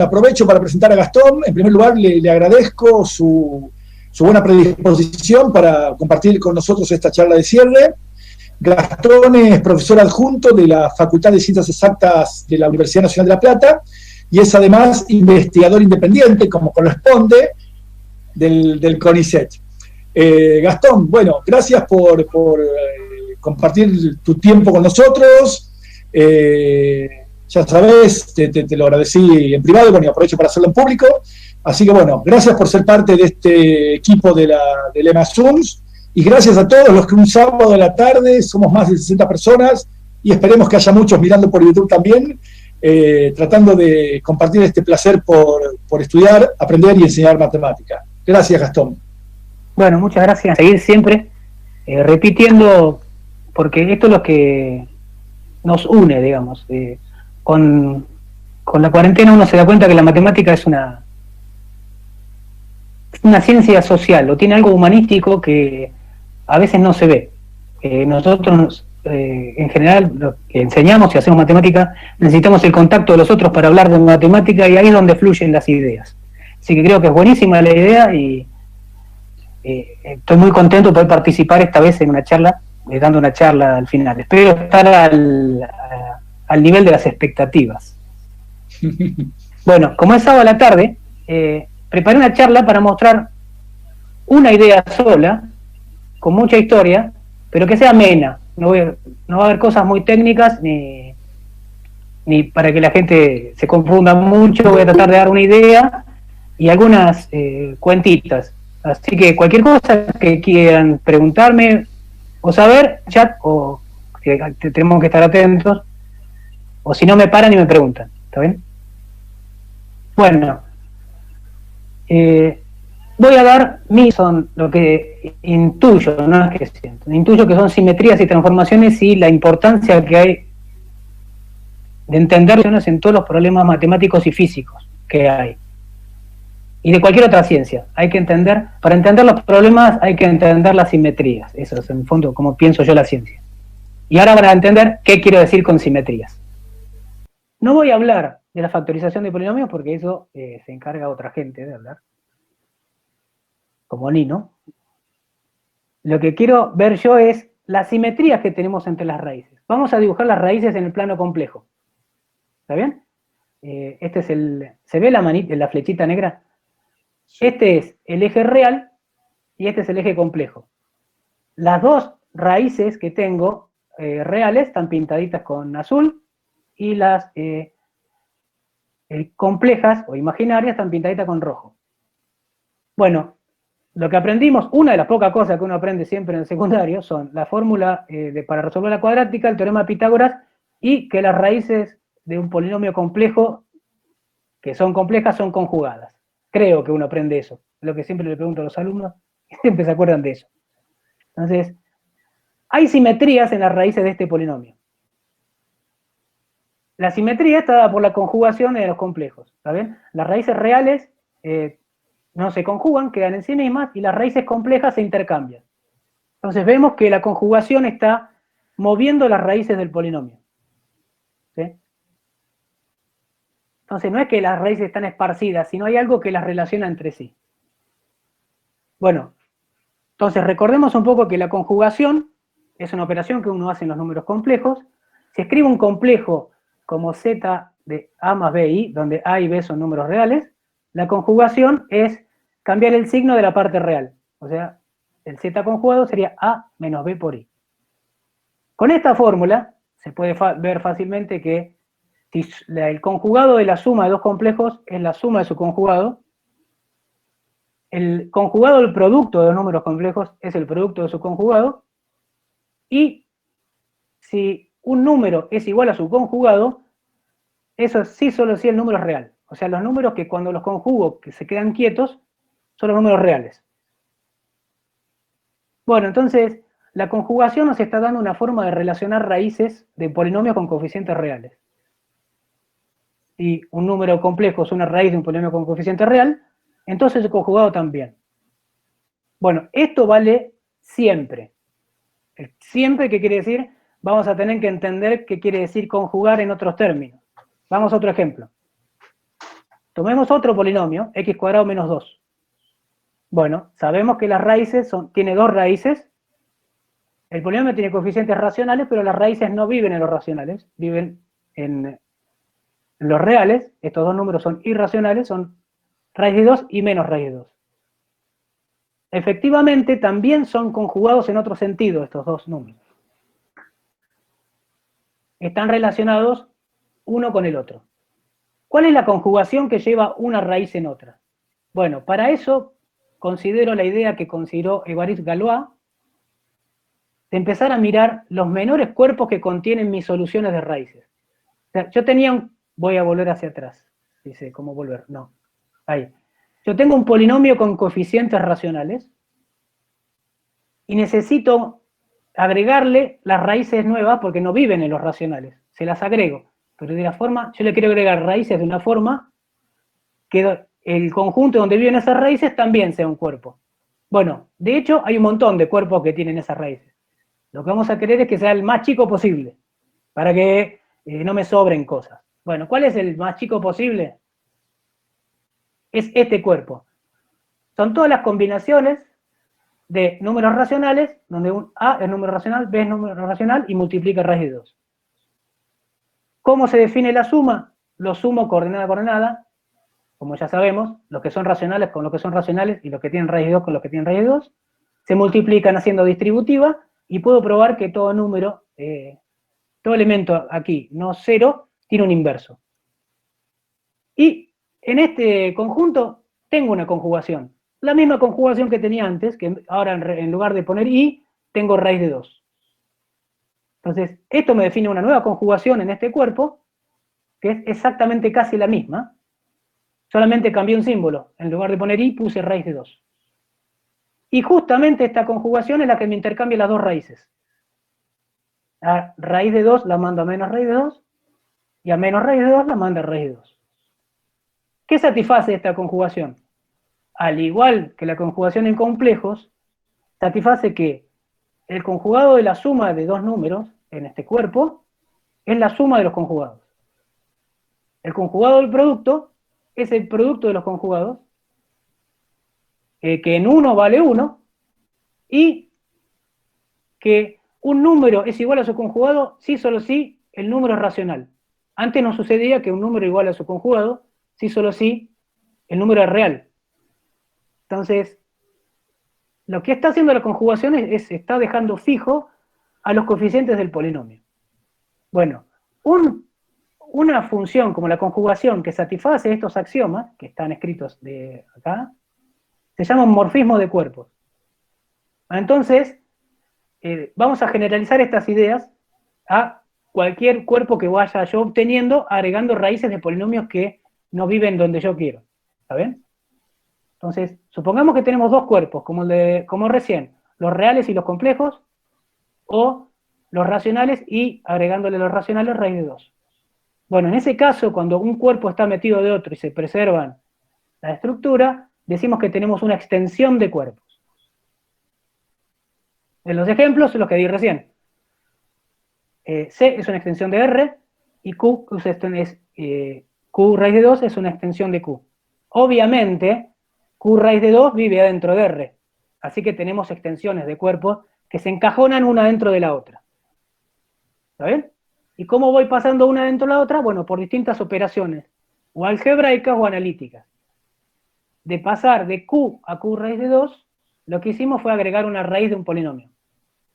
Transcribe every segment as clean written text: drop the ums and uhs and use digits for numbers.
aprovecho para presentar a Gastón. En primer lugar, le agradezco su buena predisposición para compartir con nosotros esta charla de cierre. Gastón es profesor adjunto de la Facultad de Ciencias Exactas de la Universidad Nacional de La Plata y es además investigador independiente, como corresponde, del CONICET. Gastón, bueno, gracias por compartir tu tiempo con nosotros. Ya sabes, te lo agradecí en privado, bueno, y aprovecho para hacerlo en público. Así que bueno, gracias por ser parte de este equipo del EMASUMS y gracias a todos los que un sábado de la tarde, somos más de 60 personas y esperemos que haya muchos mirando por YouTube también, tratando de compartir este placer por estudiar, aprender y enseñar matemática. Gracias, Gastón. Bueno, muchas gracias. Seguir siempre repitiendo, porque esto es lo que nos une, digamos. Con la cuarentena uno se da cuenta que la matemática es una ciencia social, o tiene algo humanístico que a veces no se ve. Nosotros, en general, lo que enseñamos y hacemos matemática, necesitamos el contacto de los otros para hablar de matemática y ahí es donde fluyen las ideas. Así que creo que es buenísima la idea y estoy muy contento de poder participar esta vez en una charla, dando una charla al final. Espero estar al nivel de las expectativas. Bueno, como es sábado a la tarde, preparé una charla para mostrar una idea sola, con mucha historia, pero que sea amena. No va a haber cosas muy técnicas ni para que la gente se confunda mucho. Voy a tratar de dar una idea y algunas cuentitas. Así que cualquier cosa que quieran preguntarme o saber, chat, o tenemos que estar atentos, o si no me paran y me preguntan. ¿Está bien? Bueno, voy a dar son lo que intuyo, no es que siento, intuyo que son simetrías y transformaciones y la importancia que hay de entenderlas en todos los problemas matemáticos y físicos que hay. Y de cualquier otra ciencia. Hay que entender, para entender los problemas hay que entender las simetrías. Eso es en el fondo como pienso yo la ciencia. Y ahora van a entender qué quiero decir con simetrías. No voy a hablar de la factorización de polinomios porque eso se encarga otra gente de hablar. Como Nino. Lo que quiero ver yo es las simetrías que tenemos entre las raíces. Vamos a dibujar las raíces en el plano complejo. ¿Está bien? Este es ¿se ve la flechita negra? Este es el eje real y este es el eje complejo. Las dos raíces que tengo reales están pintaditas con azul y las complejas o imaginarias están pintaditas con rojo. Bueno, lo que aprendimos, una de las pocas cosas que uno aprende siempre en el secundario son la fórmula para resolver la cuadrática, el teorema de Pitágoras y que las raíces de un polinomio complejo que son complejas son conjugadas. Creo que uno aprende eso. Lo que siempre le pregunto a los alumnos, siempre se acuerdan de eso. Entonces, hay simetrías en las raíces de este polinomio. La simetría está dada por la conjugación de los complejos. ¿Está bien? Las raíces reales no se conjugan, quedan en sí mismas, y las raíces complejas se intercambian. Entonces vemos que la conjugación está moviendo las raíces del polinomio. ¿Sí? Entonces no es que las raíces están esparcidas, sino hay algo que las relaciona entre sí. Bueno, entonces recordemos un poco que la conjugación es una operación que uno hace en los números complejos. Si escribe un complejo como z de a más b i, donde a y b son números reales, la conjugación es cambiar el signo de la parte real. O sea, el z conjugado sería a menos b por i. Con esta fórmula se puede ver fácilmente que si el conjugado de la suma de dos complejos es la suma de su conjugado, el conjugado del producto de los números complejos es el producto de su conjugado, y si un número es igual a su conjugado, eso sí solo si el número es real. O sea, los números que cuando los conjugo que se quedan quietos son los números reales. Bueno, entonces la conjugación nos está dando una forma de relacionar raíces de polinomios con coeficientes reales. Si un número complejo es una raíz de un polinomio con coeficiente real, entonces el conjugado también. Bueno, esto vale siempre. Siempre, ¿qué quiere decir? Vamos a tener que entender qué quiere decir conjugar en otros términos. Vamos a otro ejemplo. Tomemos otro polinomio, x cuadrado menos 2. Bueno, sabemos que las raíces tiene dos raíces. El polinomio tiene coeficientes racionales, pero las raíces no viven en los racionales, viven en los reales. Estos dos números son irracionales, son raíz de 2 y menos raíz de 2. Efectivamente, también son conjugados en otro sentido estos dos números. Están relacionados uno con el otro. ¿Cuál es la conjugación que lleva una raíz en otra? Bueno, para eso considero la idea que consideró Évariste Galois de empezar a mirar los menores cuerpos que contienen mis soluciones de raíces. O sea, yo tenía voy a volver hacia atrás. Dice, ¿cómo volver? No. Ahí. Yo tengo un polinomio con coeficientes racionales y necesito agregarle las raíces nuevas porque no viven en los racionales. Se las agrego. Pero de la forma, yo le quiero agregar raíces de una forma que el conjunto donde viven esas raíces también sea un cuerpo. Bueno, de hecho hay un montón de cuerpos que tienen esas raíces. Lo que vamos a querer es que sea el más chico posible, para que no me sobren cosas. Bueno, ¿cuál es el más chico posible? Es este cuerpo. Son todas las combinaciones de números racionales, donde un A es número racional, B es número racional y multiplica raíz de 2. ¿Cómo se define la suma? Lo sumo coordenada a coordenada, como ya sabemos, los que son racionales con los que son racionales y los que tienen raíz de 2 con los que tienen raíz de 2, se multiplican haciendo distributiva y puedo probar que todo número, todo elemento aquí, no cero, tiene un inverso. Y en este conjunto tengo una conjugación. La misma conjugación que tenía antes, que ahora en lugar de poner i, tengo raíz de 2. Entonces, esto me define una nueva conjugación en este cuerpo, que es exactamente casi la misma, solamente cambié un símbolo. En lugar de poner i, puse raíz de 2. Y justamente esta conjugación es la que me intercambia las dos raíces. A raíz de 2 la mando a menos raíz de 2, y a menos raíz de 2 la mando a raíz de 2. ¿Qué satisface esta conjugación? Al igual que la conjugación en complejos, satisface que el conjugado de la suma de dos números en este cuerpo es la suma de los conjugados. El conjugado del producto es el producto de los conjugados, que en uno vale 1, y que un número es igual a su conjugado si solo si el número es racional. Antes no sucedía que un número igual a su conjugado si solo si el número es real. Entonces, lo que está haciendo la conjugación está dejando fijo a los coeficientes del polinomio. Bueno, una función como la conjugación que satisface estos axiomas, que están escritos de acá, se llama un morfismo de cuerpos. Entonces, vamos a generalizar estas ideas a cualquier cuerpo que vaya yo obteniendo, agregando raíces de polinomios que no viven donde yo quiero. ¿Está bien? Entonces, supongamos que tenemos dos cuerpos, como recién, los reales y los complejos, o los racionales y agregándole los racionales raíz de 2. Bueno, en ese caso, cuando un cuerpo está metido de otro y se preservan la estructura, decimos que tenemos una extensión de cuerpos. En los ejemplos, los que di recién. C es una extensión de R, y Q raíz de 2 es una extensión de Q. Obviamente, Q raíz de 2 vive adentro de R, así que tenemos extensiones de cuerpos que se encajonan una dentro de la otra. ¿Está bien? ¿Y cómo voy pasando una dentro de la otra? Bueno, por distintas operaciones, o algebraicas o analíticas. De pasar de Q a Q raíz de 2, lo que hicimos fue agregar una raíz de un polinomio.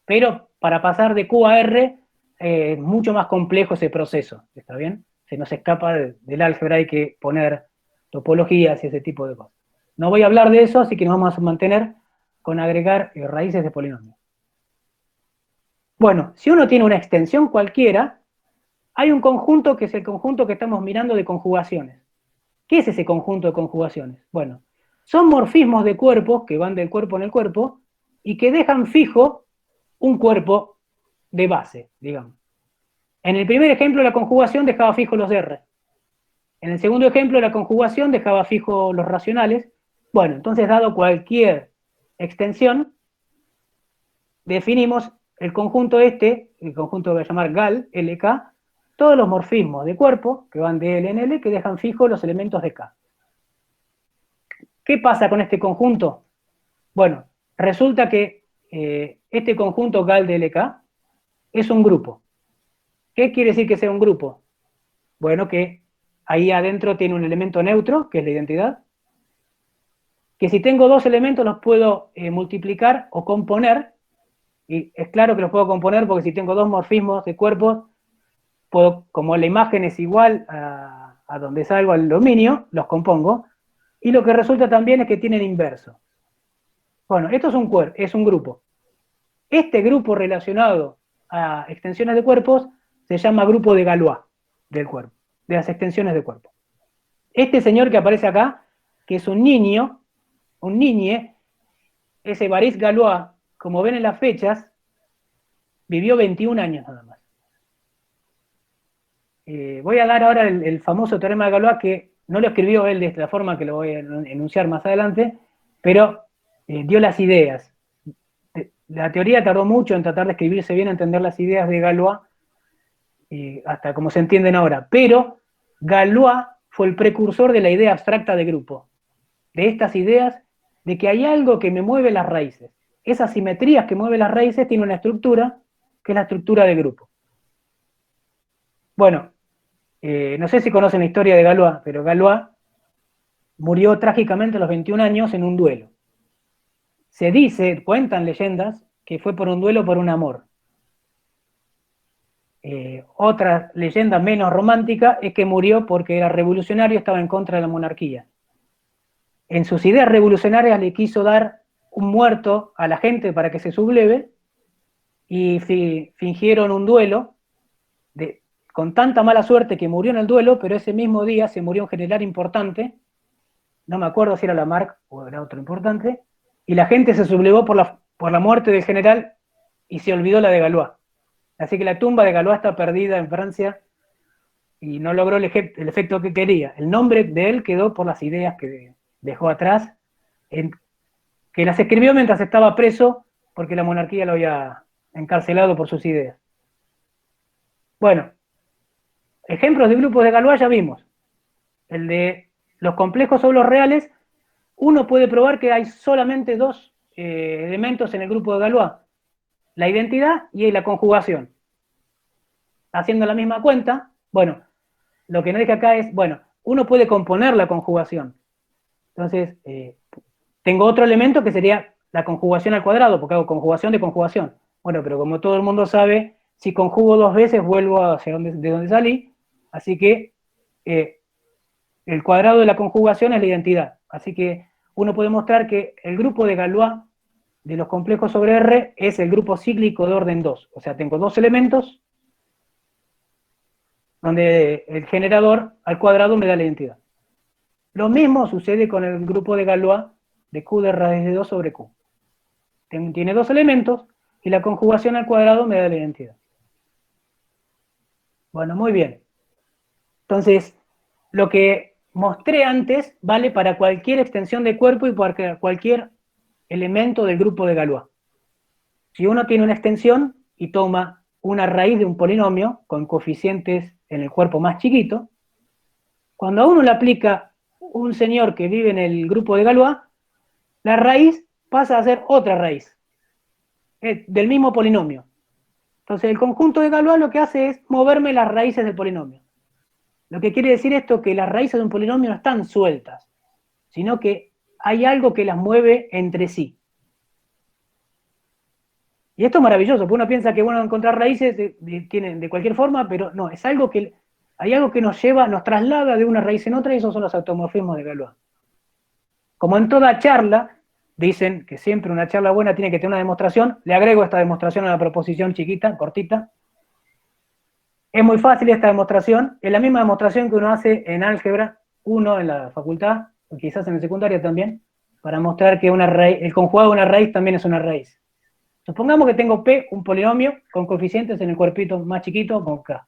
Pero para pasar de Q a R, es mucho más complejo ese proceso, ¿está bien? Se nos escapa del álgebra, hay que poner topologías y ese tipo de cosas. No voy a hablar de eso, así que nos vamos a mantener con agregar raíces de polinomios. Bueno, si uno tiene una extensión cualquiera, hay un conjunto que es el conjunto que estamos mirando de conjugaciones. ¿Qué es ese conjunto de conjugaciones? Bueno, son morfismos de cuerpos que van del cuerpo en el cuerpo y que dejan fijo un cuerpo de base, digamos. En el primer ejemplo, la conjugación dejaba fijo los R. En el segundo ejemplo, la conjugación dejaba fijo los racionales. Bueno, entonces, dado cualquier extensión, definimos el conjunto el conjunto que voy a llamar GAL, LK, todos los morfismos de cuerpo, que van de L en L, que dejan fijo los elementos de K. ¿Qué pasa con este conjunto? Bueno, resulta que este conjunto GAL de LK es un grupo. ¿Qué quiere decir que sea un grupo? Bueno, que ahí adentro tiene un elemento neutro, que es la identidad, que si tengo dos elementos los puedo multiplicar o componer, y es claro que los puedo componer porque si tengo dos morfismos de cuerpos, puedo, como la imagen es igual a donde salgo al dominio, los compongo, y lo que resulta también es que tienen inverso. Bueno, esto es un grupo. Este grupo relacionado a extensiones de cuerpos se llama grupo de Galois del cuerpo, de las extensiones de cuerpo. Este señor que aparece acá, que es un niño, un niñe, ese Évariste Galois, como ven en las fechas, vivió 21 años nada más. Voy a dar ahora el famoso teorema de Galois, que no lo escribió él de esta forma, que lo voy a enunciar más adelante, pero dio las ideas. La teoría tardó mucho en tratar de escribirse bien, entender las ideas de Galois, hasta como se entienden ahora, pero Galois fue el precursor de la idea abstracta de grupo, de estas ideas de que hay algo que me mueve las raíces. Esas simetrías que mueven las raíces tienen una estructura, que es la estructura de grupo. Bueno, no sé si conocen la historia de Galois, pero Galois murió trágicamente a los 21 años en un duelo. Se dice, cuentan leyendas, que fue por un duelo por un amor. Otra leyenda menos romántica es que murió porque era revolucionario y estaba en contra de la monarquía. En sus ideas revolucionarias le quiso dar un muerto a la gente para que se subleve y fingieron un duelo con tanta mala suerte que murió en el duelo, pero ese mismo día se murió un general importante, no me acuerdo si era Lamarck o era otro importante, y la gente se sublevó por la muerte del general y se olvidó la de Galois. Así que la tumba de Galois está perdida en Francia y no logró el efecto que quería. El nombre de él quedó por las ideas que dejó atrás, que las escribió mientras estaba preso porque la monarquía lo había encarcelado por sus ideas. Bueno, ejemplos de grupos de Galois ya vimos. El de los complejos o los reales, uno puede probar que hay solamente dos elementos en el grupo de Galois: la identidad y la conjugación. Haciendo la misma cuenta, bueno, lo que no dije acá es, bueno, uno puede componer la conjugación. Entonces, tengo otro elemento que sería la conjugación al cuadrado, porque hago conjugación de conjugación. Bueno, pero como todo el mundo sabe, si conjugo dos veces vuelvo hacia de donde salí, así que el cuadrado de la conjugación es la identidad. Así que uno puede mostrar que el grupo de Galois de los complejos sobre R es el grupo cíclico de orden 2. O sea, tengo dos elementos donde el generador al cuadrado me da la identidad. Lo mismo sucede con el grupo de Galois de Q de raíz de 2 sobre Q. Tiene dos elementos y la conjugación al cuadrado me da la identidad. Bueno, muy bien. Entonces, lo que mostré antes vale para cualquier extensión de cuerpo y para cualquier elemento del grupo de Galois. Si uno tiene una extensión y toma una raíz de un polinomio con coeficientes en el cuerpo más chiquito, cuando a uno le aplica un señor que vive en el grupo de Galois, la raíz pasa a ser otra raíz del mismo polinomio. Entonces el conjunto de Galois lo que hace es moverme las raíces del polinomio. Lo que quiere decir esto que las raíces de un polinomio no están sueltas, sino que hay algo que las mueve entre sí. Y esto es maravilloso, porque uno piensa que bueno encontrar raíces de cualquier forma, pero no, es algo que hay algo que nos lleva, nos traslada de una raíz en otra, y esos son los automorfismos de Galois. Como en toda charla, dicen que siempre una charla buena tiene que tener una demostración, le agrego esta demostración a la proposición chiquita, cortita. Es muy fácil esta demostración, es la misma demostración que uno hace en álgebra 1 en la facultad, o quizás en el secundario también, para mostrar que el conjugado de una raíz también es una raíz. Supongamos que tengo P, un polinomio, con coeficientes en el cuerpito más chiquito, con K.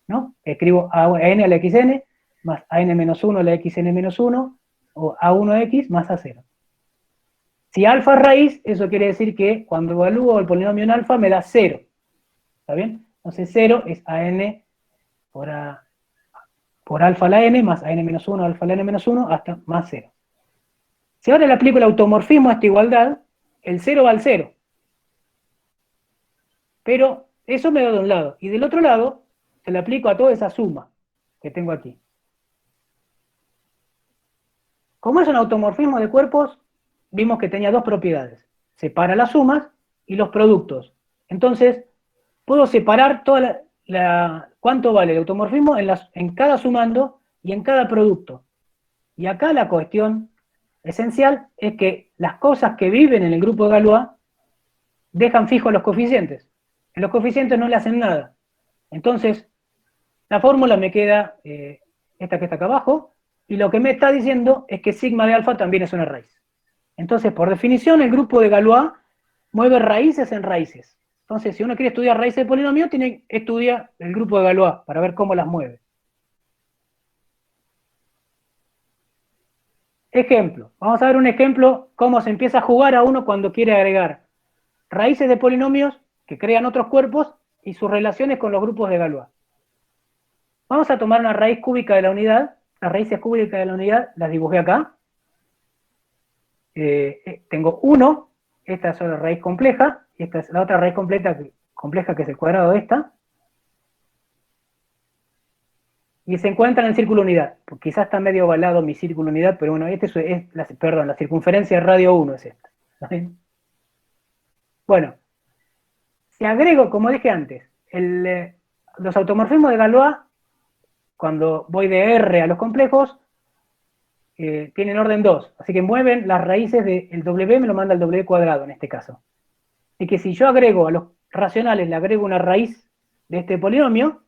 ¿No? Escribo a n a la xn, más a n menos 1 a la xn menos 1, o a1x más a0. Si alfa es raíz, eso quiere decir que cuando evalúo el polinomio en alfa me da 0. ¿Está bien? Entonces 0 es a n por alfa a la n, más a n menos 1 alfa a la n menos 1, hasta más 0. Si ahora le aplico el automorfismo a esta igualdad, el 0 va al 0. Pero eso me da de un lado. Y del otro lado, se le aplico a toda esa suma que tengo aquí. Como es un automorfismo de cuerpos, vimos que tenía dos propiedades. Separa las sumas y los productos. Entonces, puedo separar toda cuánto vale el automorfismo en cada sumando y en cada producto. Y acá la cuestión esencial es que las cosas que viven en el grupo de Galois dejan fijos los coeficientes. En los coeficientes no le hacen nada. Entonces, la fórmula me queda esta que está acá abajo, y lo que me está diciendo es que sigma de alfa también es una raíz. Entonces, por definición, el grupo de Galois mueve raíces en raíces. Entonces, si uno quiere estudiar raíces de polinomio, tiene que estudiar el grupo de Galois para ver cómo las mueve. Ejemplo. Vamos a ver un ejemplo cómo se empieza a jugar a uno cuando quiere agregar raíces de polinomios que crean otros cuerpos y sus relaciones con los grupos de Galois. Vamos a tomar una raíz cúbica de la unidad. Las raíces cúbicas de la unidad las dibujé acá. Tengo 1, esta es la raíz compleja, y esta es la otra raíz compleja que es el cuadrado de esta. Y se encuentran en el círculo unidad. Pues quizás está medio ovalado mi círculo unidad, pero bueno, la circunferencia de radio 1 es esta. ¿Sí? Bueno, si agrego, como dije antes, los automorfismos de Galois, cuando voy de R a los complejos, tienen orden 2, así que mueven las raíces del W, me lo manda el W cuadrado en este caso. Así que si yo agrego a los racionales, le agrego una raíz de este polinomio,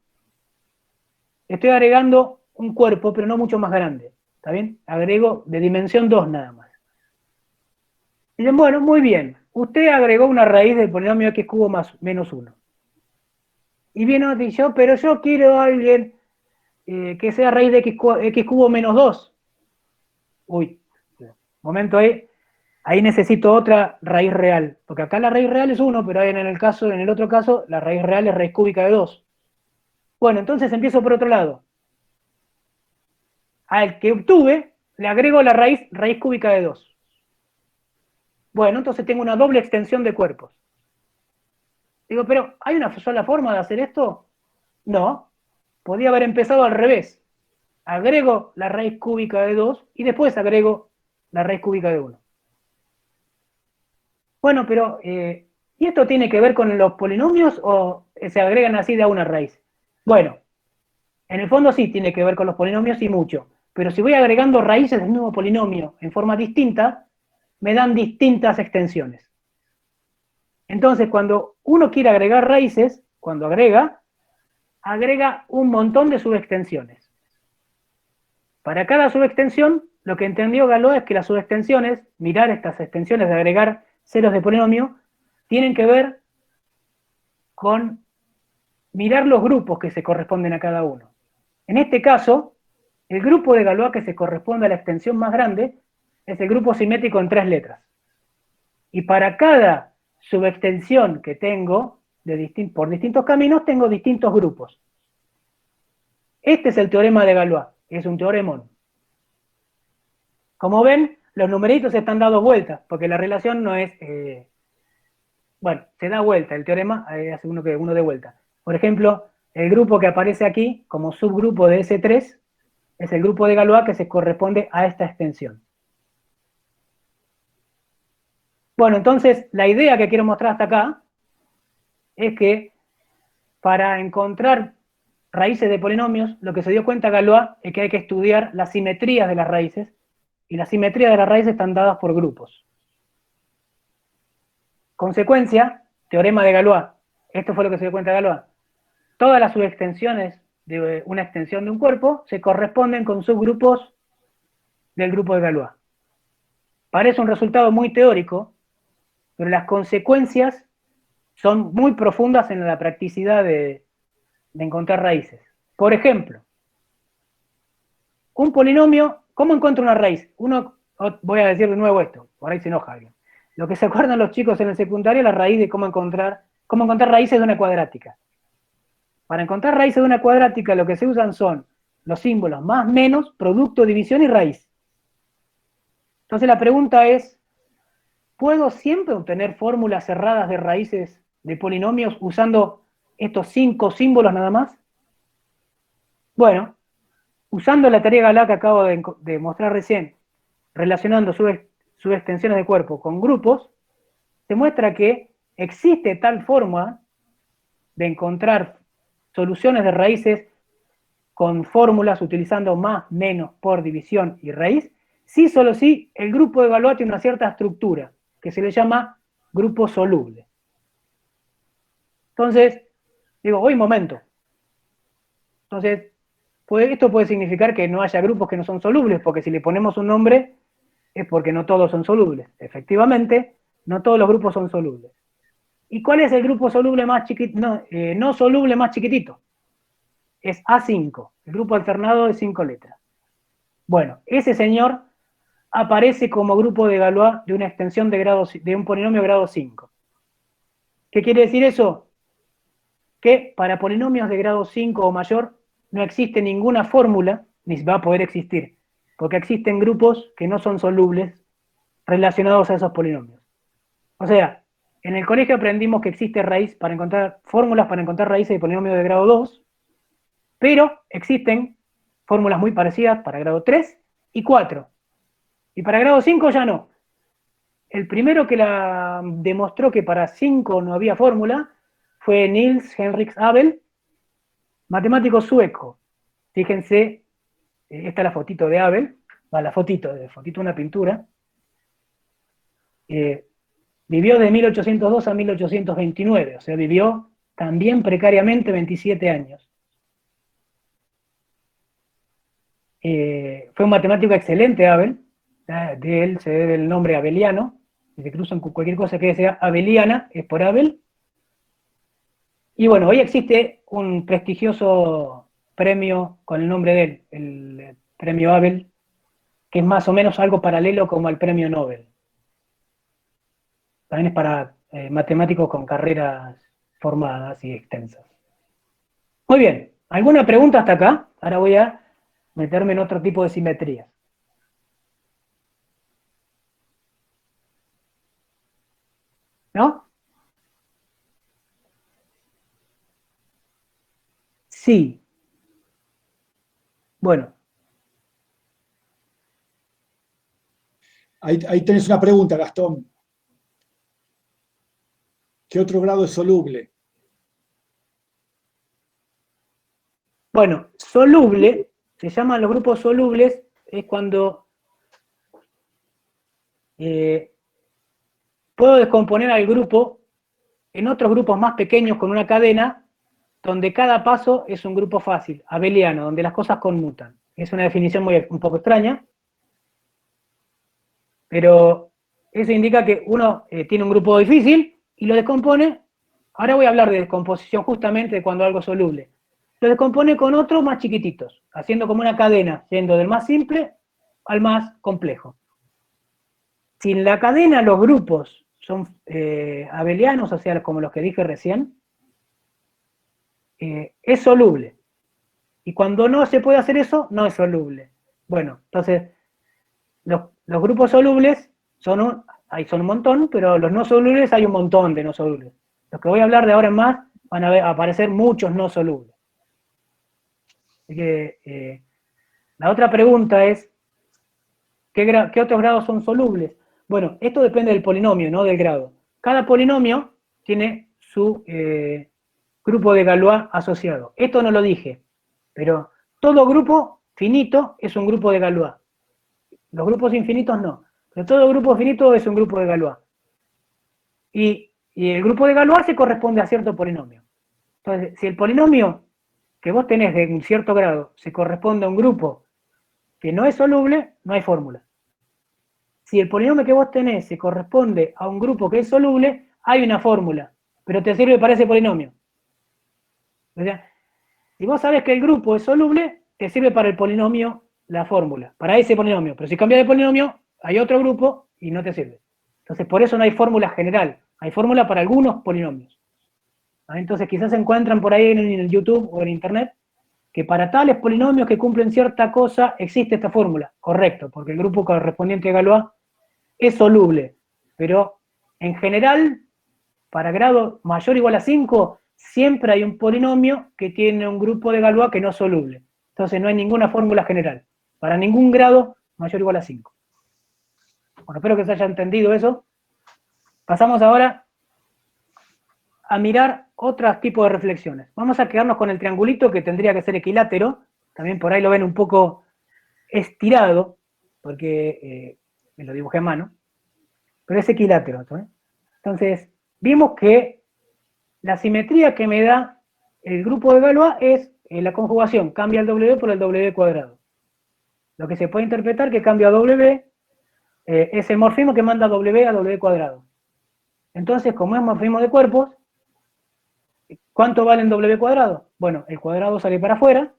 estoy agregando un cuerpo, pero no mucho más grande, ¿está bien? Agrego de dimensión 2 nada más. Y dicen, bueno, muy bien, usted agregó una raíz del polinomio x cubo más menos 1. Y viene y dice, pero yo quiero a alguien que sea raíz de x cubo menos 2. Uy, momento ahí necesito otra raíz real, porque acá la raíz real es 1, pero en el otro caso, la raíz real es raíz cúbica de 2. Bueno, entonces empiezo por otro lado. Al que obtuve, le agrego la raíz cúbica de 2. Bueno, entonces tengo una doble extensión de cuerpos. Digo, pero ¿hay una sola forma de hacer esto? No, podía haber empezado al revés. Agrego la raíz cúbica de 2 y después agrego la raíz cúbica de 1. Bueno, pero ¿y esto tiene que ver con los polinomios o se agregan así de a una raíz? Bueno, en el fondo sí tiene que ver con los polinomios y mucho, pero si voy agregando raíces del mismo polinomio en forma distinta, me dan distintas extensiones. Entonces, cuando uno quiere agregar raíces, cuando agrega un montón de subextensiones. Para cada subextensión, lo que entendió Galois es que las subextensiones, mirar estas extensiones de agregar ceros de polinomio, tienen que ver con mirar los grupos que se corresponden a cada uno. En este caso, el grupo de Galois que se corresponde a la extensión más grande es el grupo simétrico en 3 letras. Y para cada subextensión que tengo por distintos caminos, tengo distintos grupos. Este es el teorema de Galois, es un teoremón. Como ven, los numeritos están dados vueltas, porque la relación no es... bueno, se da vuelta, el teorema hace uno de vuelta. Por ejemplo, el grupo que aparece aquí como subgrupo de S3 es el grupo de Galois que se corresponde a esta extensión. Bueno, entonces, la idea que quiero mostrar hasta acá es que para encontrar raíces de polinomios, lo que se dio cuenta Galois es que hay que estudiar las simetrías de las raíces, y las simetrías de las raíces están dadas por grupos. Consecuencia, teorema de Galois. Esto fue lo que se dio cuenta Galois. Todas las subextensiones de una extensión de un cuerpo se corresponden con subgrupos del grupo de Galois. Parece un resultado muy teórico, pero las consecuencias son muy profundas en la practicidad de encontrar raíces. Por ejemplo, un polinomio, ¿cómo encuentro una raíz? Voy a decir de nuevo esto, por ahí se enoja alguien. Lo que se acuerdan los chicos en el secundario es la raíz de cómo encontrar raíces de una cuadrática. Para encontrar raíces de una cuadrática lo que se usan son los símbolos más, menos, producto, división y raíz. Entonces la pregunta es, ¿puedo siempre obtener fórmulas cerradas de raíces de polinomios usando estos 5 símbolos nada más? Bueno, usando la teoría Galois que acabo de mostrar recién, relacionando subextensiones de cuerpo con grupos, se muestra que existe tal forma de encontrar soluciones de raíces con fórmulas utilizando más, menos, por división y raíz, sí, solo sí, el grupo de Galois tiene una cierta estructura, que se le llama grupo soluble. Entonces, digo, un momento. Entonces, esto puede significar que no haya grupos que no son solubles, porque si le ponemos un nombre, es porque no todos son solubles. Efectivamente, no todos los grupos son solubles. ¿Y cuál es el grupo soluble más chiquitito? No soluble más chiquitito. Es A5, el grupo alternado de 5 letras. Bueno, ese señor aparece como grupo de Galois de una extensión de un polinomio de grado 5. ¿Qué quiere decir eso? Que para polinomios de grado 5 o mayor no existe ninguna fórmula, ni va a poder existir, porque existen grupos que no son solubles relacionados a esos polinomios. O sea, en el colegio aprendimos que existe fórmulas para encontrar raíces de polinomios de grado 2, pero existen fórmulas muy parecidas para grado 3 y 4. Y para grado 5 ya no. El primero que la demostró que para 5 no había fórmula fue Niels Henrik Abel, matemático sueco. Fíjense, esta es la fotito de Abel, la fotito de una pintura. Vivió de 1802 a 1829, o sea, vivió también precariamente 27 años. Fue un matemático excelente, Abel. De él se debe el nombre abeliano. Si se cruzan con cualquier cosa que sea abeliana, es por Abel. Y bueno, hoy existe un prestigioso premio con el nombre de él, el premio Abel, que es más o menos algo paralelo como al premio Nobel. También es para matemáticos con carreras formadas y extensas. Muy bien, ¿alguna pregunta hasta acá? Ahora voy a meterme en otro tipo de simetrías. ¿No? Sí. Bueno. Ahí tenés una pregunta, Gastón. ¿Qué otro grado es soluble? Bueno, soluble, se llaman los grupos solubles, es cuando puedo descomponer al grupo en otros grupos más pequeños con una cadena, donde cada paso es un grupo fácil, abeliano, donde las cosas conmutan. Es una definición un poco extraña, pero eso indica que uno tiene un grupo difícil y lo descompone. Ahora voy a hablar de descomposición justamente de cuando algo es soluble. Lo descompone con otros más chiquititos, haciendo como una cadena, yendo del más simple al más complejo. Si en la cadena los grupos son abelianos, o sea, como los que dije recién, es soluble. Y cuando no se puede hacer eso, no es soluble. Bueno, entonces, los grupos solubles son un montón, pero los no solubles hay un montón de no solubles. Los que voy a hablar de ahora en más, van a aparecer muchos no solubles. Así que, la otra pregunta es, ¿qué otros grados son solubles? Bueno, esto depende del polinomio, no del grado. Cada polinomio tiene su grupo de Galois asociado. Esto no lo dije, pero todo grupo finito es un grupo de Galois. Los grupos infinitos no, pero todo grupo finito es un grupo de Galois. Y el grupo de Galois se corresponde a cierto polinomio. Entonces, si el polinomio que vos tenés de un cierto grado se corresponde a un grupo que no es soluble, no hay fórmula. Si el polinomio que vos tenés se corresponde a un grupo que es soluble, hay una fórmula, pero te sirve para ese polinomio. O sea, si vos sabés que el grupo es soluble, te sirve para el polinomio la fórmula, para ese polinomio. Pero si cambias de polinomio, hay otro grupo y no te sirve. Entonces, por eso no hay fórmula general, hay fórmula para algunos polinomios. Entonces, quizás se encuentran por ahí en el YouTube o en Internet que para tales polinomios que cumplen cierta cosa existe esta fórmula. Correcto, porque el grupo correspondiente a Galois es soluble, pero en general, para grado mayor o igual a 5, siempre hay un polinomio que tiene un grupo de Galois que no es soluble. Entonces no hay ninguna fórmula general, para ningún grado mayor o igual a 5. Bueno, espero que se haya entendido eso. Pasamos ahora a mirar otros tipos de reflexiones. Vamos a quedarnos con el triangulito que tendría que ser equilátero. También por ahí lo ven un poco estirado, porque me lo dibujé a mano. Pero es equilátero. ¿eh? Entonces, vimos que la simetría que me da el grupo de Galois es la conjugación. Cambia el W por el W cuadrado. Lo que se puede interpretar que cambia W es el morfismo que manda W a W cuadrado. Entonces, como es morfismo de cuerpos, ¿cuánto vale en W cuadrado? Bueno, el cuadrado sale para afuera,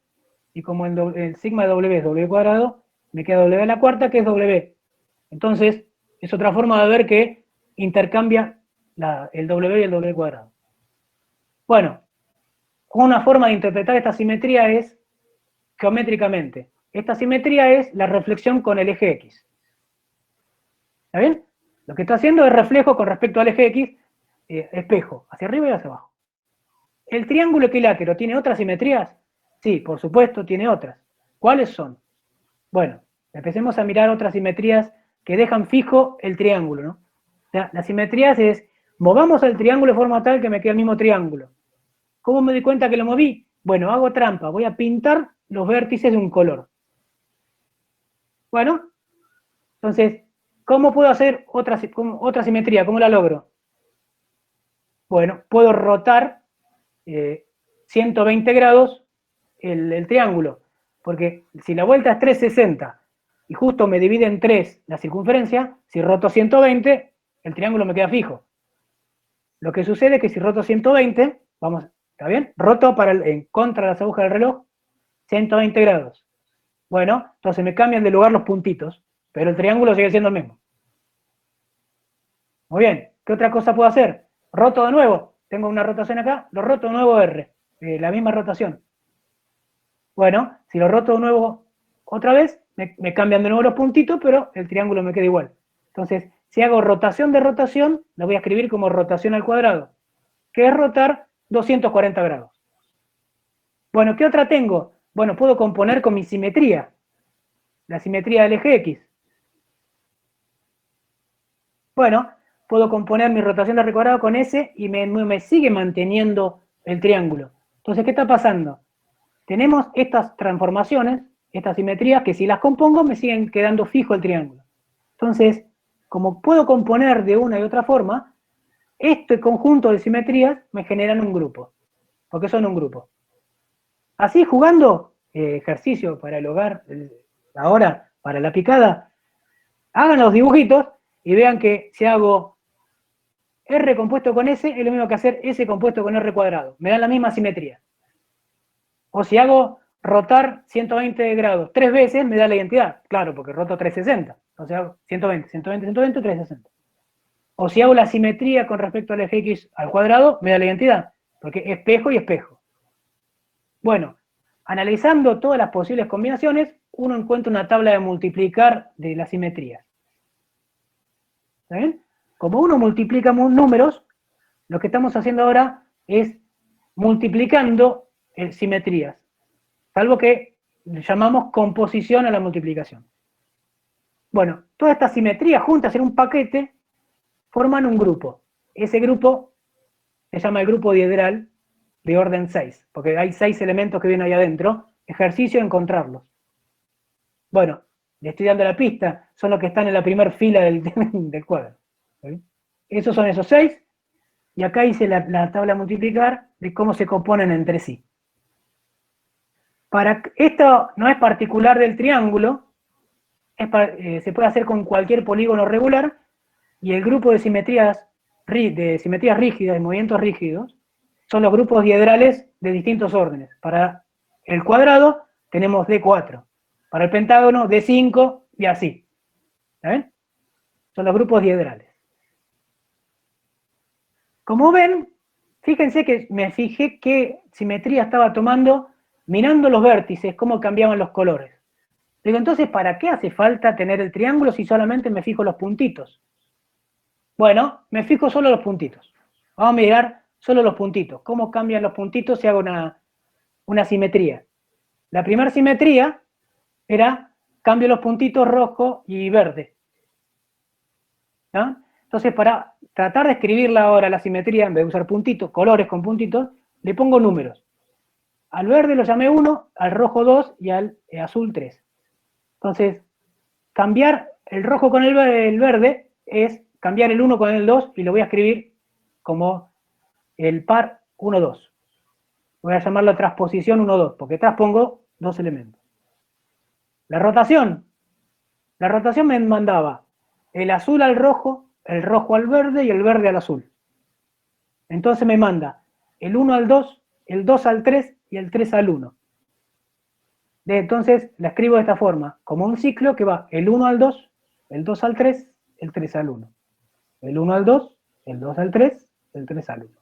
y como el sigma de W es W cuadrado, me queda W a la cuarta, que es W. Entonces, es otra forma de ver que intercambia el W y el W cuadrado. Bueno, una forma de interpretar esta simetría es geométricamente. Esta simetría es la reflexión con el eje X. ¿Está bien? Lo que está haciendo es reflejo con respecto al eje X, espejo, hacia arriba y hacia abajo. ¿El triángulo equilátero tiene otras simetrías? Sí, por supuesto, tiene otras. ¿Cuáles son? Bueno, empecemos a mirar otras simetrías que dejan fijo el triángulo, ¿no? O sea, las simetrías es, movamos el triángulo de forma tal que me quede el mismo triángulo. ¿Cómo me di cuenta que lo moví? Bueno, hago trampa, voy a pintar los vértices de un color. Bueno, entonces, ¿cómo puedo hacer otra simetría? ¿Cómo la logro? Bueno, puedo rotar 120 grados el triángulo, porque si la vuelta es 360 y justo me divide en 3 la circunferencia, si roto 120, el triángulo me queda fijo. Lo que sucede es que si roto 120, vamos, ¿está bien? Roto en contra de las agujas del reloj, 120 grados. Bueno, entonces me cambian de lugar los puntitos, pero el triángulo sigue siendo el mismo. Muy bien, ¿qué otra cosa puedo hacer? Roto de nuevo, tengo una rotación acá, lo roto de nuevo R, la misma rotación. Bueno, si lo roto de nuevo otra vez, me cambian de nuevo los puntitos, pero el triángulo me queda igual. Entonces, si hago rotación de rotación, la voy a escribir como rotación al cuadrado, que es rotar 240 grados. Bueno, ¿qué otra tengo? Bueno, puedo componer con mi simetría, la simetría del eje X. Bueno, puedo componer mi rotación de R cuadrado con S y me sigue manteniendo el triángulo. Entonces, ¿qué está pasando? Tenemos estas transformaciones, estas simetrías, que si las compongo me siguen quedando fijo el triángulo. Entonces, como puedo componer de una y otra forma, este conjunto de simetrías me generan un grupo, porque son un grupo. Así, jugando, ejercicio para el hogar, ahora para la picada, hagan los dibujitos y vean que si hago R compuesto con S, es lo mismo que hacer S compuesto con R cuadrado. Me dan la misma simetría. O si hago rotar 120 grados 3 veces, me da la identidad. Claro, porque roto 360. Entonces hago 120, 120, 120, 360. O si hago la simetría con respecto al eje X al cuadrado, me da la identidad. Porque espejo y espejo. Bueno, analizando todas las posibles combinaciones, uno encuentra una tabla de multiplicar de las simetrías. ¿Está bien? Como uno multiplica números, lo que estamos haciendo ahora es multiplicando simetrías, salvo que le llamamos composición a la multiplicación. Bueno, todas estas simetrías juntas en un paquete forman un grupo. Ese grupo se llama el grupo diedral de orden 6, porque hay 6 elementos que vienen ahí adentro. Ejercicio de encontrarlos. Bueno, le estoy dando la pista, son los que están en la primera fila del cuadro. ¿Sí? Esos son esos 6, y acá hice la tabla a multiplicar de cómo se componen entre sí. Esto no es particular del triángulo, se puede hacer con cualquier polígono regular, y el grupo de simetrías rígidas, de movimientos rígidos, son los grupos diedrales de distintos órdenes. Para el cuadrado tenemos D4, para el pentágono D5 y así. ¿Ven? Son los grupos diedrales. Como ven, fíjense que me fijé qué simetría estaba tomando mirando los vértices, cómo cambiaban los colores. Digo, entonces, ¿para qué hace falta tener el triángulo si solamente me fijo los puntitos? Bueno, me fijo solo los puntitos. Vamos a mirar solo los puntitos. ¿Cómo cambian los puntitos si hago una simetría? La primera simetría era cambio los puntitos rojo y verde. ¿No? Entonces, para tratar de escribirla ahora la simetría, en vez de usar puntitos, colores con puntitos, le pongo números. Al verde lo llamé 1, al rojo 2 y al azul 3. Entonces, cambiar el rojo con el verde es cambiar el 1 con el 2 y lo voy a escribir como el par 1, 2. Voy a llamarlo transposición 1, 2, porque transpongo dos elementos. La rotación me mandaba el azul al rojo, el rojo al verde y el verde al azul. Entonces me manda el 1 al 2, el 2 al 3 y el 3 al 1. Entonces la escribo de esta forma, como un ciclo que va el 1 al 2, el 2 al 3, el 3 al 1. El 1 al 2, el 2 al 3, el 3 al 1.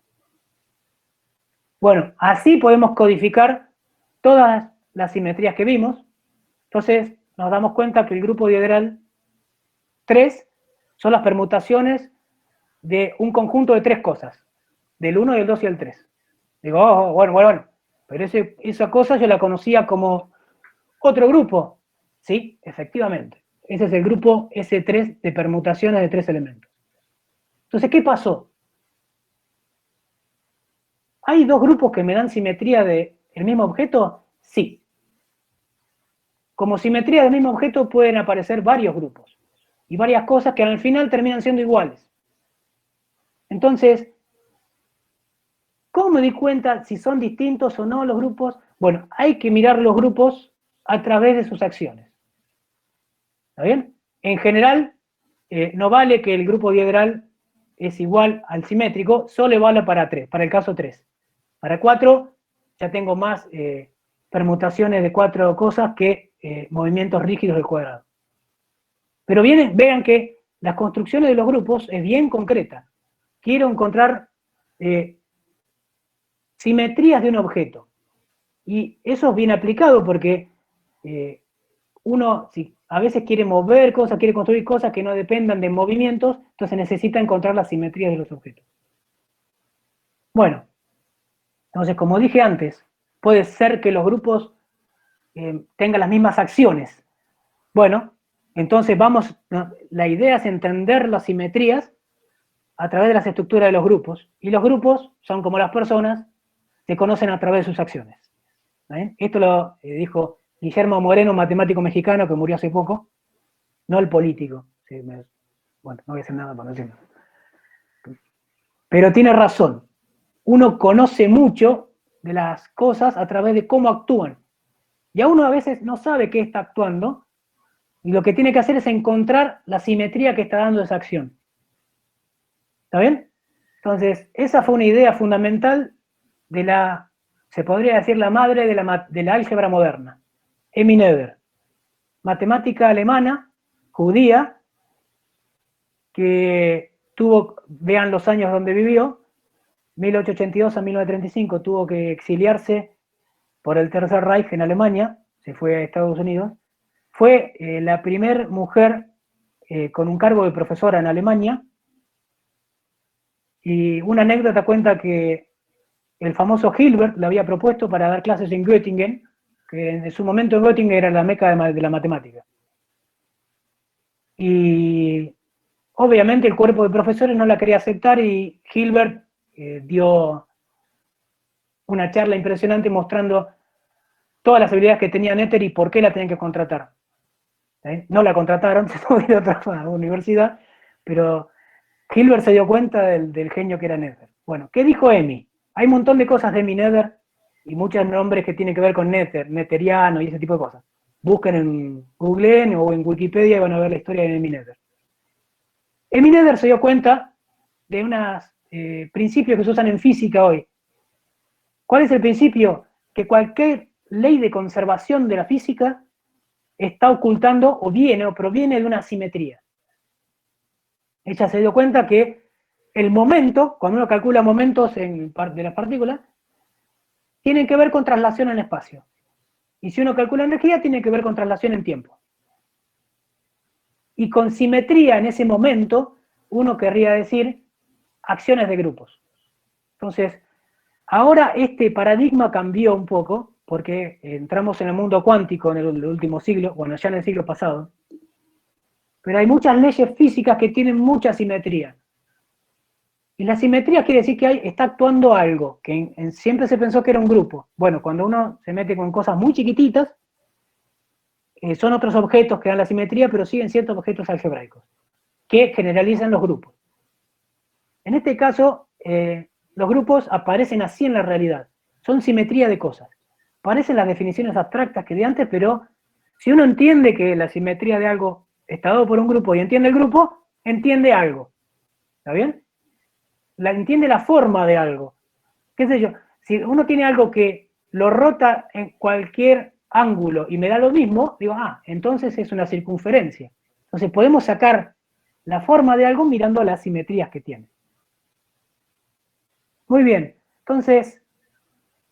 Bueno, así podemos codificar todas las simetrías que vimos. Entonces nos damos cuenta que el grupo diedral 3 son las permutaciones de un conjunto de tres cosas, del 1, del 2 y el 3. Digo, bueno, pero esa cosa yo la conocía como otro grupo. Sí, efectivamente. Ese es el grupo S3 de permutaciones de tres elementos. Entonces, ¿qué pasó? ¿Hay dos grupos que me dan simetría del mismo objeto? Sí. Como simetría del mismo objeto pueden aparecer varios grupos y varias cosas que al final terminan siendo iguales. Entonces, ¿cómo me di cuenta si son distintos o no los grupos? Bueno, hay que mirar los grupos a través de sus acciones. ¿Está bien? En general, no vale que el grupo diedral es igual al simétrico, solo vale para 3, para el caso 3. Para 4 ya tengo más permutaciones de 4 cosas que movimientos rígidos del cuadrado. Pero vean que las construcciones de los grupos es bien concreta. Quiero encontrar simetrías de un objeto. Y eso es bien aplicado porque uno si a veces quiere mover cosas, quiere construir cosas que no dependan de movimientos, entonces necesita encontrar las simetrías de los objetos. Bueno, entonces como dije antes, puede ser que los grupos tengan las mismas acciones. Bueno, entonces la idea es entender las simetrías a través de las estructuras de los grupos, y los grupos son como las personas, se conocen a través de sus acciones. Esto lo dijo Guillermo Moreno, un matemático mexicano que murió hace poco, no el político. Sí, bueno, no voy a decir nada para no decirlo. Pero tiene razón. Uno conoce mucho de las cosas a través de cómo actúan. Y a uno a veces no sabe qué está actuando, y lo que tiene que hacer es encontrar la simetría que está dando esa acción. ¿Está bien? Entonces, esa fue una idea fundamental de se podría decir la madre de la álgebra moderna, Emmy Noether, matemática alemana, judía, que vean los años donde vivió, 1882 a 1935, tuvo que exiliarse por el Tercer Reich en Alemania, se fue a Estados Unidos, fue la primera mujer con un cargo de profesora en Alemania, y una anécdota cuenta que el famoso Hilbert le había propuesto para dar clases en Göttingen, que en su momento en Göttingen era la meca de la matemática. Y obviamente el cuerpo de profesores no la quería aceptar, y Hilbert dio una charla impresionante mostrando todas las habilidades que tenía Noether y por qué la tenían que contratar. No la contrataron, se tuvo que ir a otra universidad, pero Hilbert se dio cuenta del genio que era Noether. Bueno, ¿qué dijo Emmy? Hay un montón de cosas de Emmy Noether y muchos nombres que tienen que ver con Noether, Noetheriano y ese tipo de cosas. Busquen en Google o en Wikipedia y van a ver la historia de Emmy Noether. Emmy Noether se dio cuenta de unos principios que se usan en física hoy. ¿Cuál es el principio? Que cualquier ley de conservación de la física está ocultando o proviene de una simetría. Ella se dio cuenta que el momento, cuando uno calcula momentos de las partículas, tienen que ver con traslación en el espacio. Y si uno calcula energía, tiene que ver con traslación en tiempo. Y con simetría en ese momento, uno querría decir acciones de grupos. Entonces, ahora este paradigma cambió un poco, porque entramos en el mundo cuántico en el último siglo, bueno, ya en el siglo pasado, pero hay muchas leyes físicas que tienen mucha simetría. Y la simetría quiere decir que está actuando algo, que siempre se pensó que era un grupo. Bueno, cuando uno se mete con cosas muy chiquititas, son otros objetos que dan la simetría, pero siguen ciertos objetos algebraicos, que generalizan los grupos. En este caso, los grupos aparecen así en la realidad. Son simetría de cosas. Parecen las definiciones abstractas que de antes, pero si uno entiende que la simetría de algo está dado por un grupo y entiende el grupo, entiende algo. ¿Está bien? Entiende la forma de algo. ¿Qué sé yo? Si uno tiene algo que lo rota en cualquier ángulo y me da lo mismo, digo, entonces es una circunferencia. Entonces podemos sacar la forma de algo mirando las simetrías que tiene. Muy bien, entonces,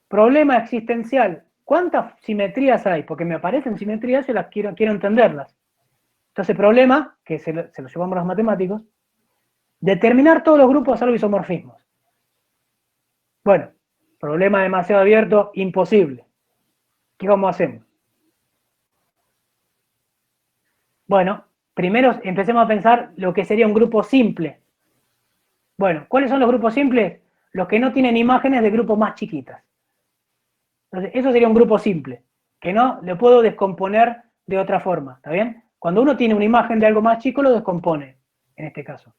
problema existencial. ¿Cuántas simetrías hay? Porque me aparecen simetrías y las quiero entenderlas. Entonces, problema, que se lo llevamos a los matemáticos, determinar todos los grupos salvo isomorfismos. Bueno, problema demasiado abierto, imposible. ¿Qué vamos a hacer? Bueno, primero empecemos a pensar lo que sería un grupo simple. Bueno, ¿cuáles son los grupos simples? Los que no tienen imágenes de grupos más chiquitas. Entonces, eso sería un grupo simple, que no le puedo descomponer de otra forma, ¿está bien? Cuando uno tiene una imagen de algo más chico, lo descompone, en este caso.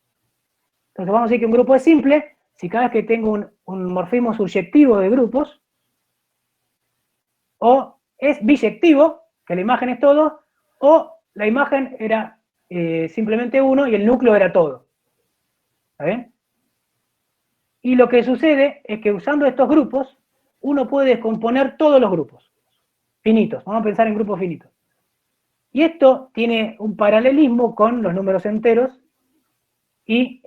Entonces vamos a decir que un grupo es simple si cada vez que tengo un morfismo subyectivo de grupos, o es biyectivo, que la imagen es todo, o la imagen era simplemente uno y el núcleo era todo. ¿Está bien? Y lo que sucede es que usando estos grupos, uno puede descomponer todos los grupos finitos. Vamos a pensar en grupos finitos. Y esto tiene un paralelismo con los números enteros y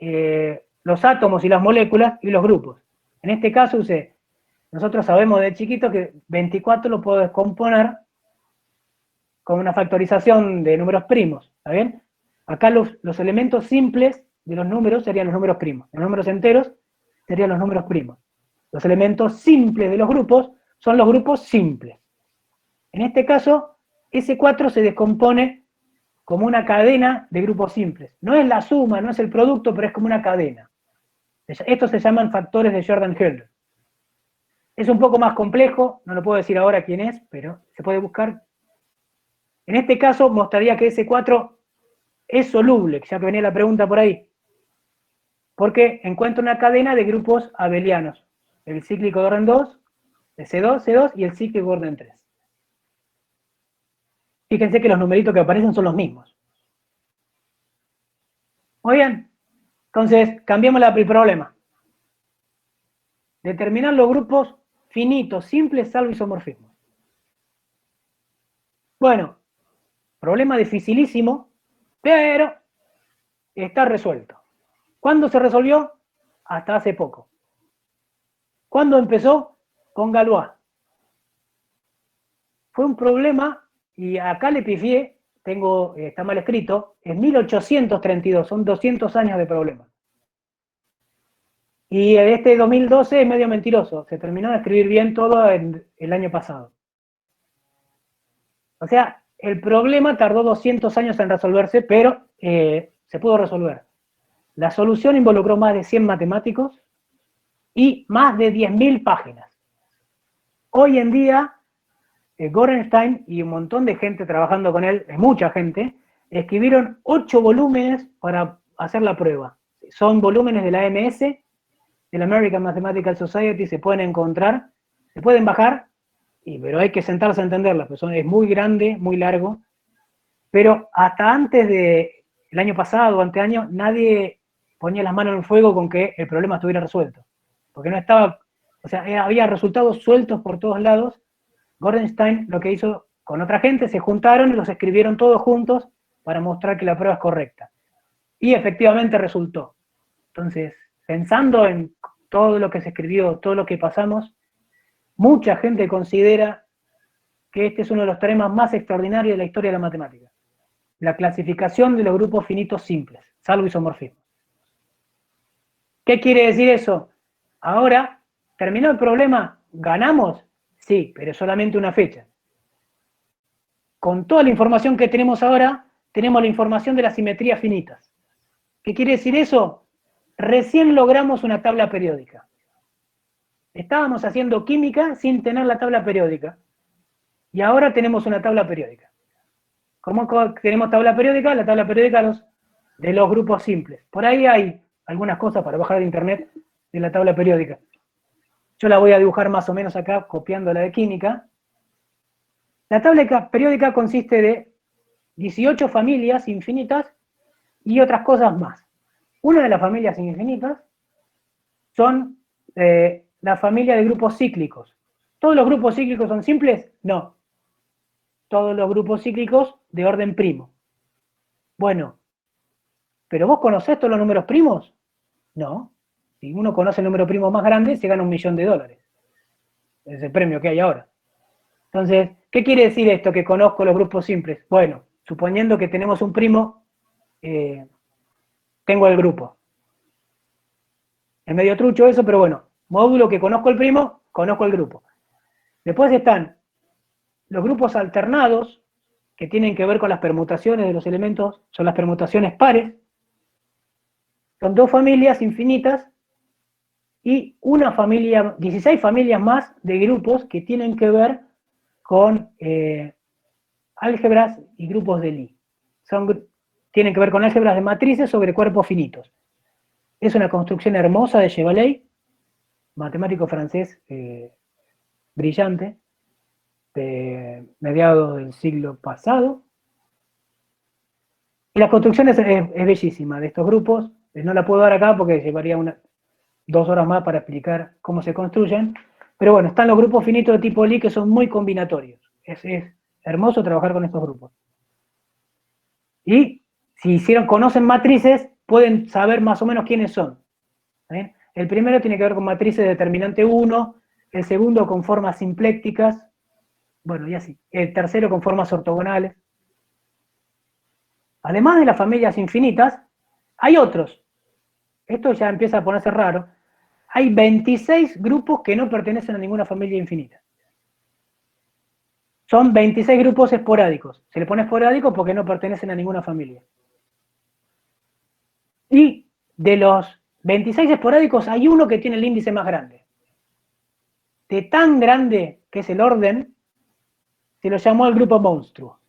los átomos y las moléculas y los grupos. En este caso nosotros sabemos de chiquito que 24 lo puedo descomponer con una factorización de números primos, ¿está bien? Acá los elementos simples de los números serían los números primos. Los números enteros serían los números primos. Los elementos simples de los grupos son los grupos simples. En este caso, ese 4 se descompone como una cadena de grupos simples. No es la suma, no es el producto, pero es como una cadena. Estos se llaman factores de Jordan-Hölder. Es un poco más complejo, no lo puedo decir ahora quién es, pero se puede buscar. En este caso mostraría que ese 4 es soluble, ya que venía la pregunta por ahí, porque encuentro una cadena de grupos abelianos, el cíclico de orden 2, de C2 y el cíclico de orden 3. Fíjense que los numeritos que aparecen son los mismos. Muy bien, entonces cambiamos el problema. Determinar los grupos finitos, simples, salvo isomorfismo. Bueno, problema dificilísimo, pero está resuelto. ¿Cuándo se resolvió? Hasta hace poco. ¿Cuándo empezó? Con Galois. Fue un problema, y acá le pifié, está mal escrito, es 1832, son 200 años de problema. Y este 2012 es medio mentiroso, se terminó de escribir bien todo el año pasado. O sea, el problema tardó 200 años en resolverse, pero se pudo resolver. La solución involucró más de 100 matemáticos y más de 10.000 páginas. Hoy en día, Gorenstein y un montón de gente trabajando con él, mucha gente, escribieron 8 volúmenes para hacer la prueba. Son volúmenes de la AMS, de la American Mathematical Society, se pueden encontrar, se pueden bajar, pero hay que sentarse a entenderlas, pues es muy grande, muy largo, pero hasta antes del año pasado o anteaño, nadie ponía las manos en el fuego con que el problema estuviera resuelto, porque no estaba, o sea, había resultados sueltos por todos lados. Gorenstein lo que hizo con otra gente, se juntaron y los escribieron todos juntos para mostrar que la prueba es correcta. Y efectivamente resultó. Entonces, pensando en todo lo que se escribió, todo lo que pasamos, mucha gente considera que este es uno de los teoremas más extraordinarios de la historia de la matemática. La clasificación de los grupos finitos simples, salvo isomorfismo. ¿Qué quiere decir eso? Ahora, ¿terminó el problema? ¿Ganamos? Sí, pero solamente una fecha. Con toda la información que tenemos ahora, tenemos la información de las simetrías finitas. ¿Qué quiere decir eso? Recién logramos una tabla periódica. Estábamos haciendo química sin tener la tabla periódica. Y ahora tenemos una tabla periódica. ¿Cómo tenemos tabla periódica? La tabla periódica de los grupos simples. Por ahí hay algunas cosas para bajar de internet de la tabla periódica. Yo la voy a dibujar más o menos acá, copiando la de química. La tabla periódica consiste de 18 familias infinitas y otras cosas más. Una de las familias infinitas son la familia de grupos cíclicos. ¿Todos los grupos cíclicos son simples? No. Todos los grupos cíclicos de orden primo. Bueno, ¿pero vos conocés todos los números primos? No. Si uno conoce el número primo más grande, se gana $1.000.000. Es el premio que hay ahora. Entonces, ¿qué quiere decir esto que conozco los grupos simples? Bueno, suponiendo que tenemos un primo, tengo el grupo. Es medio trucho eso, pero bueno, módulo que conozco el primo, conozco el grupo. Después están los grupos alternados, que tienen que ver con las permutaciones de los elementos, son las permutaciones pares. Son 2 familias infinitas y una familia, 16 familias más de grupos que tienen que ver con álgebras y grupos de Lie. Tienen que ver con álgebras de matrices sobre cuerpos finitos. Es una construcción hermosa de Chevalet, matemático francés brillante, de mediados del siglo pasado. Y la construcción es bellísima de estos grupos. No la puedo dar acá porque llevaría 2 horas más para explicar cómo se construyen. Pero bueno, están los grupos finitos de tipo Lie que son muy combinatorios. Es hermoso trabajar con estos grupos. Y si conocen matrices, pueden saber más o menos quiénes son. ¿Bien? El primero tiene que ver con matrices de determinante 1, el segundo con formas simplécticas, bueno, y así. El tercero con formas ortogonales. Además de las familias infinitas, hay otros. Esto ya empieza a ponerse raro. Hay 26 grupos que no pertenecen a ninguna familia infinita. Son 26 grupos esporádicos. Se le pone esporádico porque no pertenecen a ninguna familia. Y de los 26 esporádicos hay uno que tiene el índice más grande. De tan grande que es el orden, se lo llamó el grupo monstruo.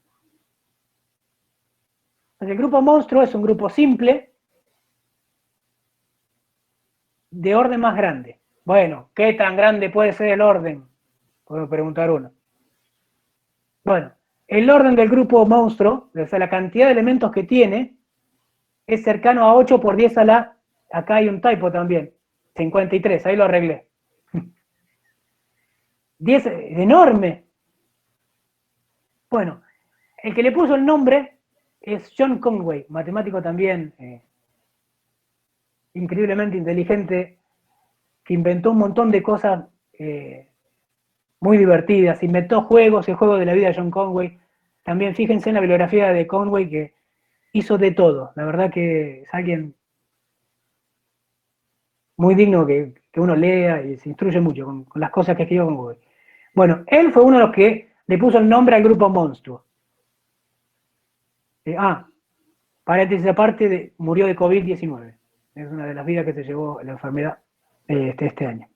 Entonces, el grupo monstruo es un grupo simple de orden más grande. Bueno, ¿qué tan grande puede ser el orden? Puedo preguntar uno. Bueno, el orden del grupo monstruo, o sea, la cantidad de elementos que tiene, es cercano a 8 por 10 a la... Acá hay un typo también, 53, ahí lo arreglé. 10, es enorme. Bueno, el que le puso el nombre es John Conway, matemático también increíblemente inteligente, que inventó un montón de cosas muy divertidas, inventó juegos, el juego de la vida de John Conway. También fíjense en la bibliografía de Conway que hizo de todo. La verdad que es alguien muy digno que uno lea y se instruye mucho con las cosas que escribió Conway. Bueno, él fue uno de los que le puso el nombre al grupo monstruo. Paréntesis aparte, murió de COVID-19. Es una de las vidas que se llevó la enfermedad este año.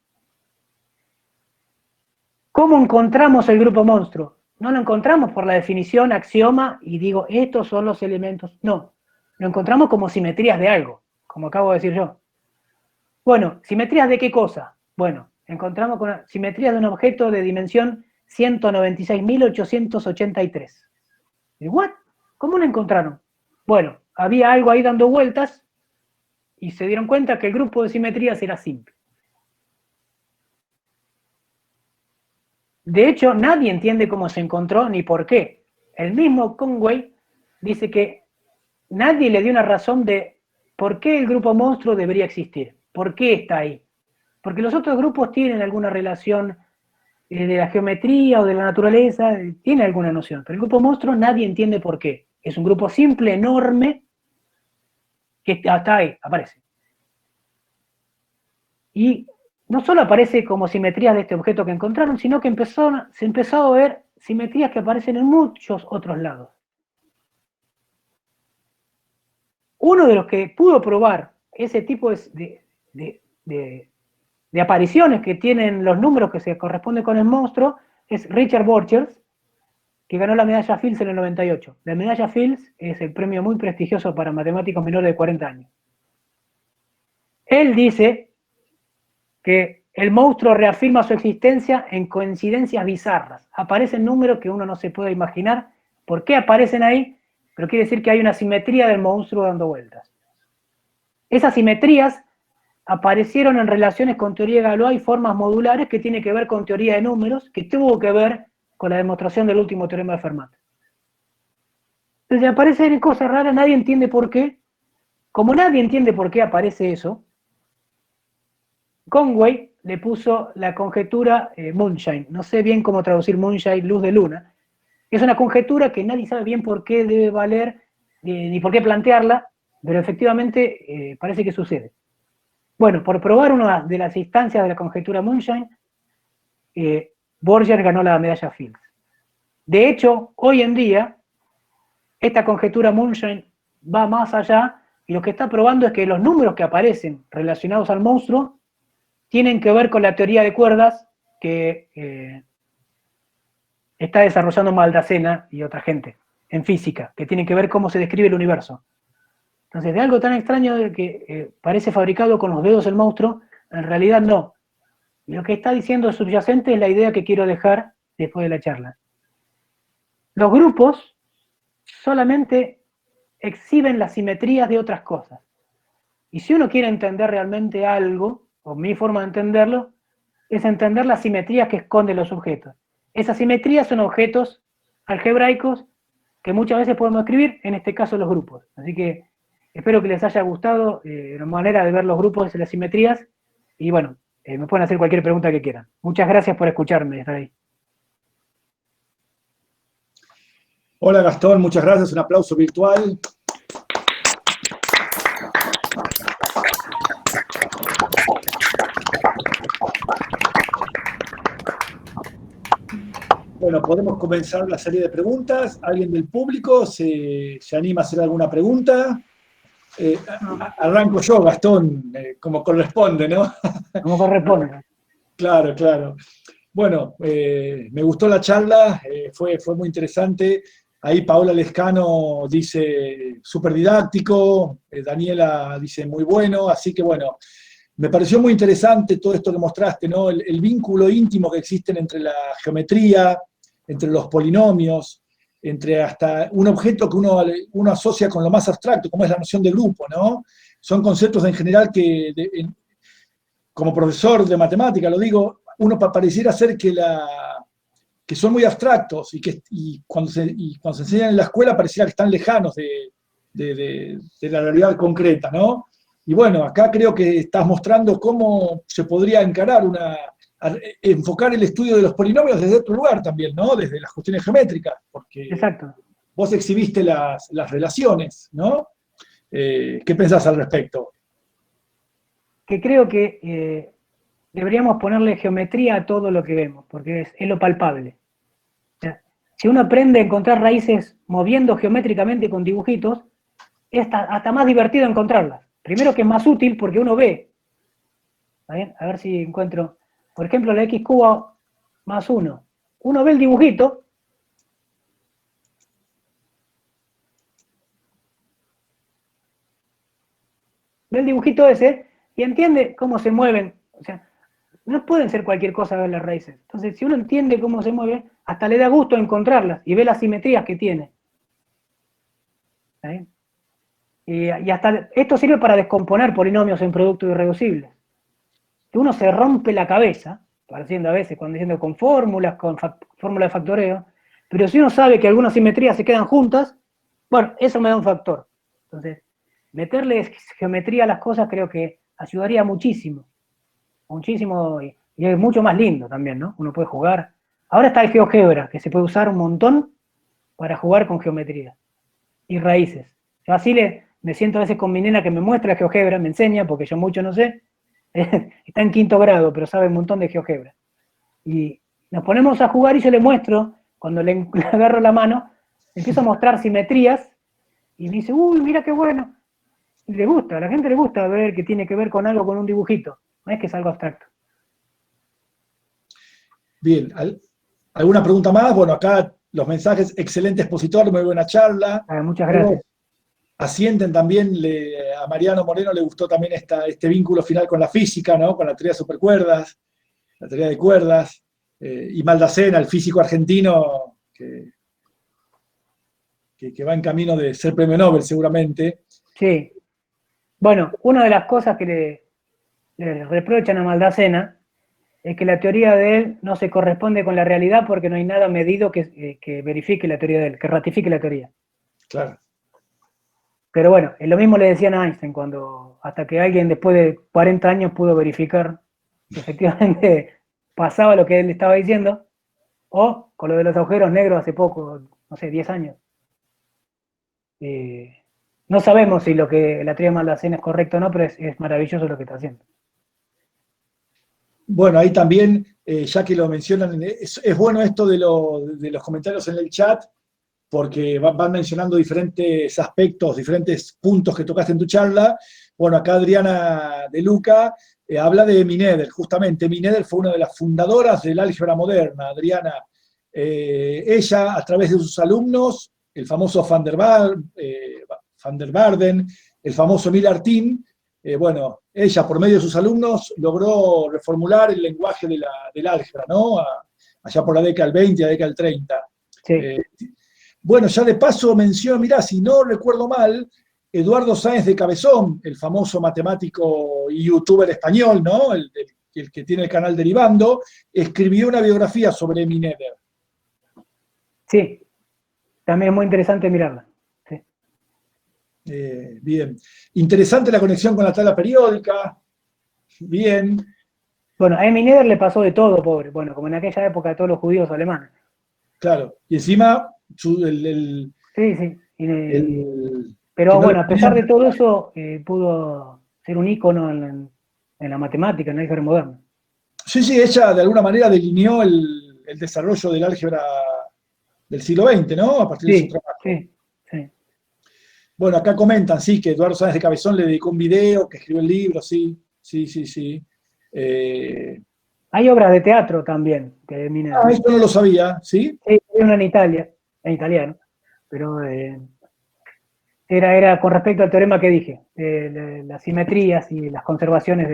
¿Cómo encontramos el grupo monstruo? No lo encontramos por la definición, axioma, y digo, estos son los elementos. No, lo encontramos como simetrías de algo, como acabo de decir yo. Bueno, ¿simetrías de qué cosa? Bueno, encontramos con simetrías de un objeto de dimensión 196.883. ¿What? ¿Cómo lo encontraron? Bueno, había algo ahí dando vueltas y se dieron cuenta que el grupo de simetrías era simple. De hecho, nadie entiende cómo se encontró ni por qué. El mismo Conway dice que nadie le dio una razón de por qué el grupo monstruo debería existir. ¿Por qué está ahí? Porque los otros grupos tienen alguna relación de la geometría o de la naturaleza, tiene alguna noción, pero el grupo monstruo nadie entiende por qué. Es un grupo simple, enorme, que hasta ahí aparece. Y no solo aparece como simetrías de este objeto que encontraron, sino que se empezó a ver simetrías que aparecen en muchos otros lados. Uno de los que pudo probar ese tipo de apariciones que tienen los números que se corresponden con el monstruo es Richard Borchers, que ganó la medalla Fields en el 98. La medalla Fields es el premio muy prestigioso para matemáticos menores de 40 años. Él dice que el monstruo reafirma su existencia en coincidencias bizarras. Aparecen números que uno no se puede imaginar por qué aparecen ahí, pero quiere decir que hay una simetría del monstruo dando vueltas. Esas simetrías aparecieron en relaciones con teoría de Galois y formas modulares que tiene que ver con teoría de números, que tuvo que ver con la demostración del último teorema de Fermat. Entonces aparecen cosas raras, nadie entiende por qué. Como nadie entiende por qué aparece eso, Conway le puso la conjetura Moonshine. No sé bien cómo traducir Moonshine, luz de luna. Es una conjetura que nadie sabe bien por qué debe valer, ni por qué plantearla, pero efectivamente parece que sucede. Bueno, por probar una de las instancias de la conjetura Moonshine, Borger ganó la medalla Fields. De hecho, hoy en día, esta conjetura Moonshine va más allá y lo que está probando es que los números que aparecen relacionados al monstruo tienen que ver con la teoría de cuerdas que está desarrollando Maldacena y otra gente en física, que tienen que ver cómo se describe el universo. Entonces, de algo tan extraño de que parece fabricado con los dedos el monstruo, en realidad no. Y lo que está diciendo subyacente es la idea que quiero dejar después de la charla. Los grupos solamente exhiben las simetrías de otras cosas. Y si uno quiere entender realmente algo, o mi forma de entenderlo, es entender las simetrías que esconden los objetos. Esas simetrías son objetos algebraicos que muchas veces podemos escribir, en este caso los grupos. Así que espero que les haya gustado la manera de ver los grupos y las simetrías. Y bueno, me pueden hacer cualquier pregunta que quieran. Muchas gracias por escucharme, estar ahí. Hola Gastón, muchas gracias, un aplauso virtual. Bueno, podemos comenzar la serie de preguntas. ¿Alguien del público se anima a hacer alguna pregunta? Arranco yo, Gastón, como corresponde, ¿no? Como corresponde. Claro, claro. Bueno, me gustó la charla, fue muy interesante. Ahí Paola Lescano dice súper didáctico, Daniela dice muy bueno, así que bueno, me pareció muy interesante todo esto que mostraste, ¿no? El vínculo íntimo que existe entre la geometría, entre los polinomios, entre hasta un objeto que uno asocia con lo más abstracto, como es la noción de grupo, ¿no? Son conceptos en general que, como profesor de matemática, lo digo, uno pareciera ser que son muy abstractos y cuando se enseñan en la escuela pareciera que están lejanos de la realidad concreta, ¿no? Y bueno, acá creo que estás mostrando cómo se podría encarar enfocar el estudio de los polinomios desde otro lugar también, ¿no? Desde las cuestiones geométricas, porque Exacto. vos exhibiste las relaciones, ¿no? ¿Qué pensás al respecto? Que creo que deberíamos ponerle geometría a todo lo que vemos, porque es lo palpable. O sea, si uno aprende a encontrar raíces moviendo geométricamente con dibujitos, es hasta más divertido encontrarlas. Primero que es más útil porque uno ve. ¿Está bien? A ver si encuentro, por ejemplo, la x cubo más 1. Uno ve el dibujito. Ve el dibujito ese y entiende cómo se mueven. O sea, no pueden ser cualquier cosa ver las raíces. Entonces, si uno entiende cómo se mueve, hasta le da gusto encontrarlas y ve las simetrías que tiene. ¿Está bien? Y hasta esto sirve para descomponer polinomios en productos irreducibles. Que uno se rompe la cabeza, pareciendo a veces, cuando diciendo con fórmulas, con fórmula de factoreo, pero si uno sabe que algunas simetrías se quedan juntas, bueno, eso me da un factor. Entonces, meterle geometría a las cosas creo que ayudaría muchísimo. Muchísimo. Y Y es mucho más lindo también, ¿no? Uno puede jugar. Ahora está el GeoGebra, que se puede usar un montón para jugar con geometría y raíces. Yo así me siento a veces con mi nena que me muestra GeoGebra, me enseña, porque yo mucho no sé. Está en 5º grado, pero sabe un montón de GeoGebra. Y nos ponemos a jugar y yo le muestro, cuando le agarro la mano, empiezo a mostrar simetrías y me dice, uy, mira qué bueno. Y le gusta, a la gente le gusta ver que tiene que ver con algo, con un dibujito. No es que es algo abstracto. Bien, ¿alguna pregunta más? Bueno, acá los mensajes, excelente expositor, muy buena charla. Muchas gracias. Asienten también, a Mariano Moreno le gustó también este vínculo final con la física, ¿no? Con la teoría de supercuerdas, la teoría de cuerdas, y Maldacena, el físico argentino que va en camino de ser premio Nobel seguramente. Sí. Bueno, una de las cosas que le reprochan a Maldacena es que la teoría de él no se corresponde con la realidad porque no hay nada medido que verifique la teoría de él, que ratifique la teoría. Claro. Pero bueno, lo mismo le decían a Einstein, hasta que alguien después de 40 años pudo verificar que efectivamente pasaba lo que él estaba diciendo, o con lo de los agujeros negros hace poco, no sé, 10 años. No sabemos si lo que la teoría de Maldacena es correcto o no, pero es maravilloso lo que está haciendo. Bueno, ahí también, ya que lo mencionan, es bueno esto de los comentarios en el chat, porque van mencionando diferentes aspectos, diferentes puntos que tocaste en tu charla. Bueno, acá Adriana De Luca habla de Mineder, justamente. Mineder fue una de las fundadoras del álgebra moderna, Adriana. Ella, a través de sus alumnos, el famoso Van der Waerden, el famoso Emil Artin, bueno, ella, por medio de sus alumnos, logró reformular el lenguaje del álgebra, ¿no? Allá por la década del 20, la década del 30. Sí. Bueno, ya de paso menciono, mirá, si no recuerdo mal, Eduardo Sáenz de Cabezón, el famoso matemático y youtuber español, ¿no? El que tiene el canal Derivando, escribió una biografía sobre Mineder. Sí, también es muy interesante mirarla. Sí. Bien. Interesante la conexión con la tabla periódica. Bien. Bueno, a Mineder le pasó de todo, pobre. Bueno, como en aquella época de todos los judíos alemanes. Claro. Y encima, sí. Pero bueno, a pesar de todo eso, pudo ser un ícono en la matemática, en el álgebra moderno. Sí, ella de alguna manera delineó el desarrollo del álgebra del siglo XX, ¿no? A partir de su trabajo. Sí. Bueno, acá comentan, sí, que Eduardo Sáenz de Cabezón le dedicó un video, que escribió el libro, sí. Hay obras de teatro también de Mineder. Eso no lo sabía, ¿sí? Sí, hay una en Italia, en italiano, pero era con respecto al teorema que dije, de las simetrías y las conservaciones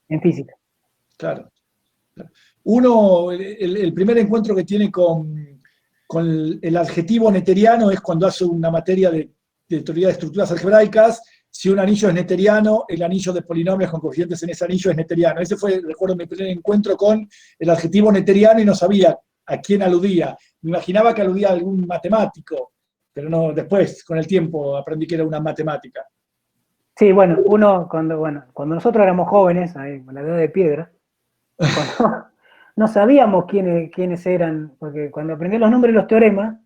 en física. Claro. Uno, el primer encuentro que tiene con el adjetivo neteriano es cuando hace una materia de teoría de estructuras algebraicas. Si un anillo es neteriano, el anillo de polinomios con coeficientes en ese anillo es neteriano. Ese fue, recuerdo, mi primer encuentro con el adjetivo neteriano y no sabía a quién aludía. Me imaginaba que aludía a algún matemático, pero no, después, con el tiempo, aprendí que era una matemática. Sí, bueno, cuando nosotros éramos jóvenes, ahí, con la edad de piedra, no sabíamos quiénes eran, porque cuando aprendí los nombres de los teoremas,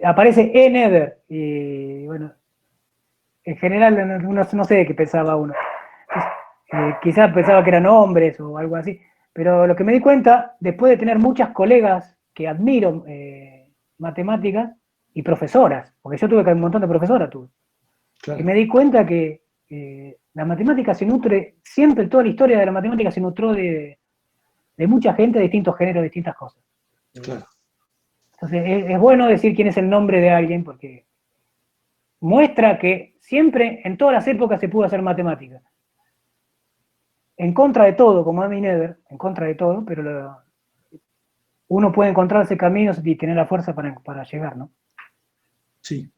aparece E-Nether, y bueno, en general no sé de qué pensaba uno. Quizás pensaba que eran hombres o algo así, pero lo que me di cuenta, después de tener muchas colegas que admiro, matemáticas, y profesoras, porque yo tuve un montón de profesoras, claro. Y me di cuenta que la matemática se nutre, siempre toda la historia de la matemática se nutrió de mucha gente de distintos géneros, de distintas cosas. Claro. Entonces es bueno decir quién es el nombre de alguien, porque muestra que siempre, en todas las épocas, se pudo hacer matemática. En contra de todo, como a Mineder, en contra de todo, pero uno puede encontrarse caminos y tener la fuerza para llegar, ¿no? Sí.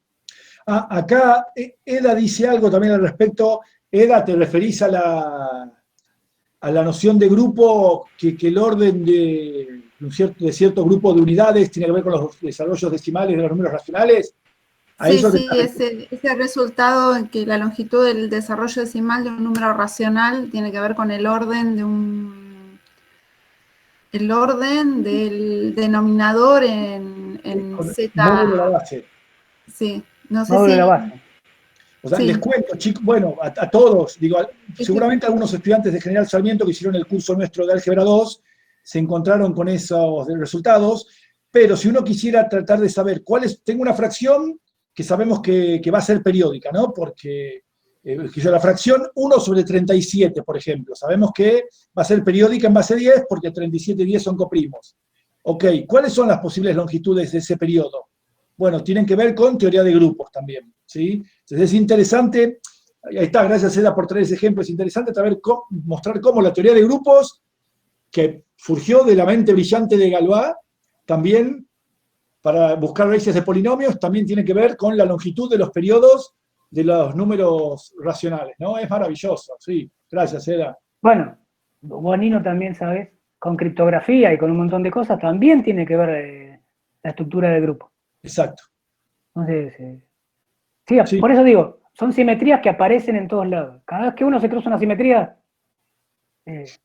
Acá Eda dice algo también al respecto. Eda, ¿te referís a la noción de grupo, que el orden de cierto grupo de unidades tiene que ver con los desarrollos decimales de los números racionales? A Sí, eso sí, ese resultado en que la longitud del desarrollo decimal de un número racional tiene que ver con el orden del denominador en Z. módulo de la base. Sí, no sé Módulo de la si. base. O sea, Sí. les cuento, chicos, bueno, a todos, digo, Sí, seguramente algunos estudiantes de General Sarmiento que hicieron el curso nuestro de Álgebra 2 se encontraron con esos resultados, pero si uno quisiera tratar de saber tengo una fracción que sabemos que va a ser periódica, ¿no? Porque la fracción 1/37, por ejemplo, sabemos que va a ser periódica en base 10 porque 37 y 10 son coprimos. Ok, ¿cuáles son las posibles longitudes de ese periodo? Bueno, tienen que ver con teoría de grupos también, ¿sí? Entonces es interesante, ahí está, gracias Eda por traer ese ejemplo, es interesante mostrar cómo la teoría de grupos, que surgió de la mente brillante de Galois, también para buscar raíces de polinomios, también tiene que ver con la longitud de los periodos de los números racionales, ¿no? Es maravilloso, sí. Gracias, Eda. Bueno, Bonino también, ¿sabes? Con criptografía y con un montón de cosas también tiene que ver la estructura del grupo. Exacto. Entonces, sí, Sí. por eso digo, son simetrías que aparecen en todos lados. Cada vez que uno se cruza una simetría, es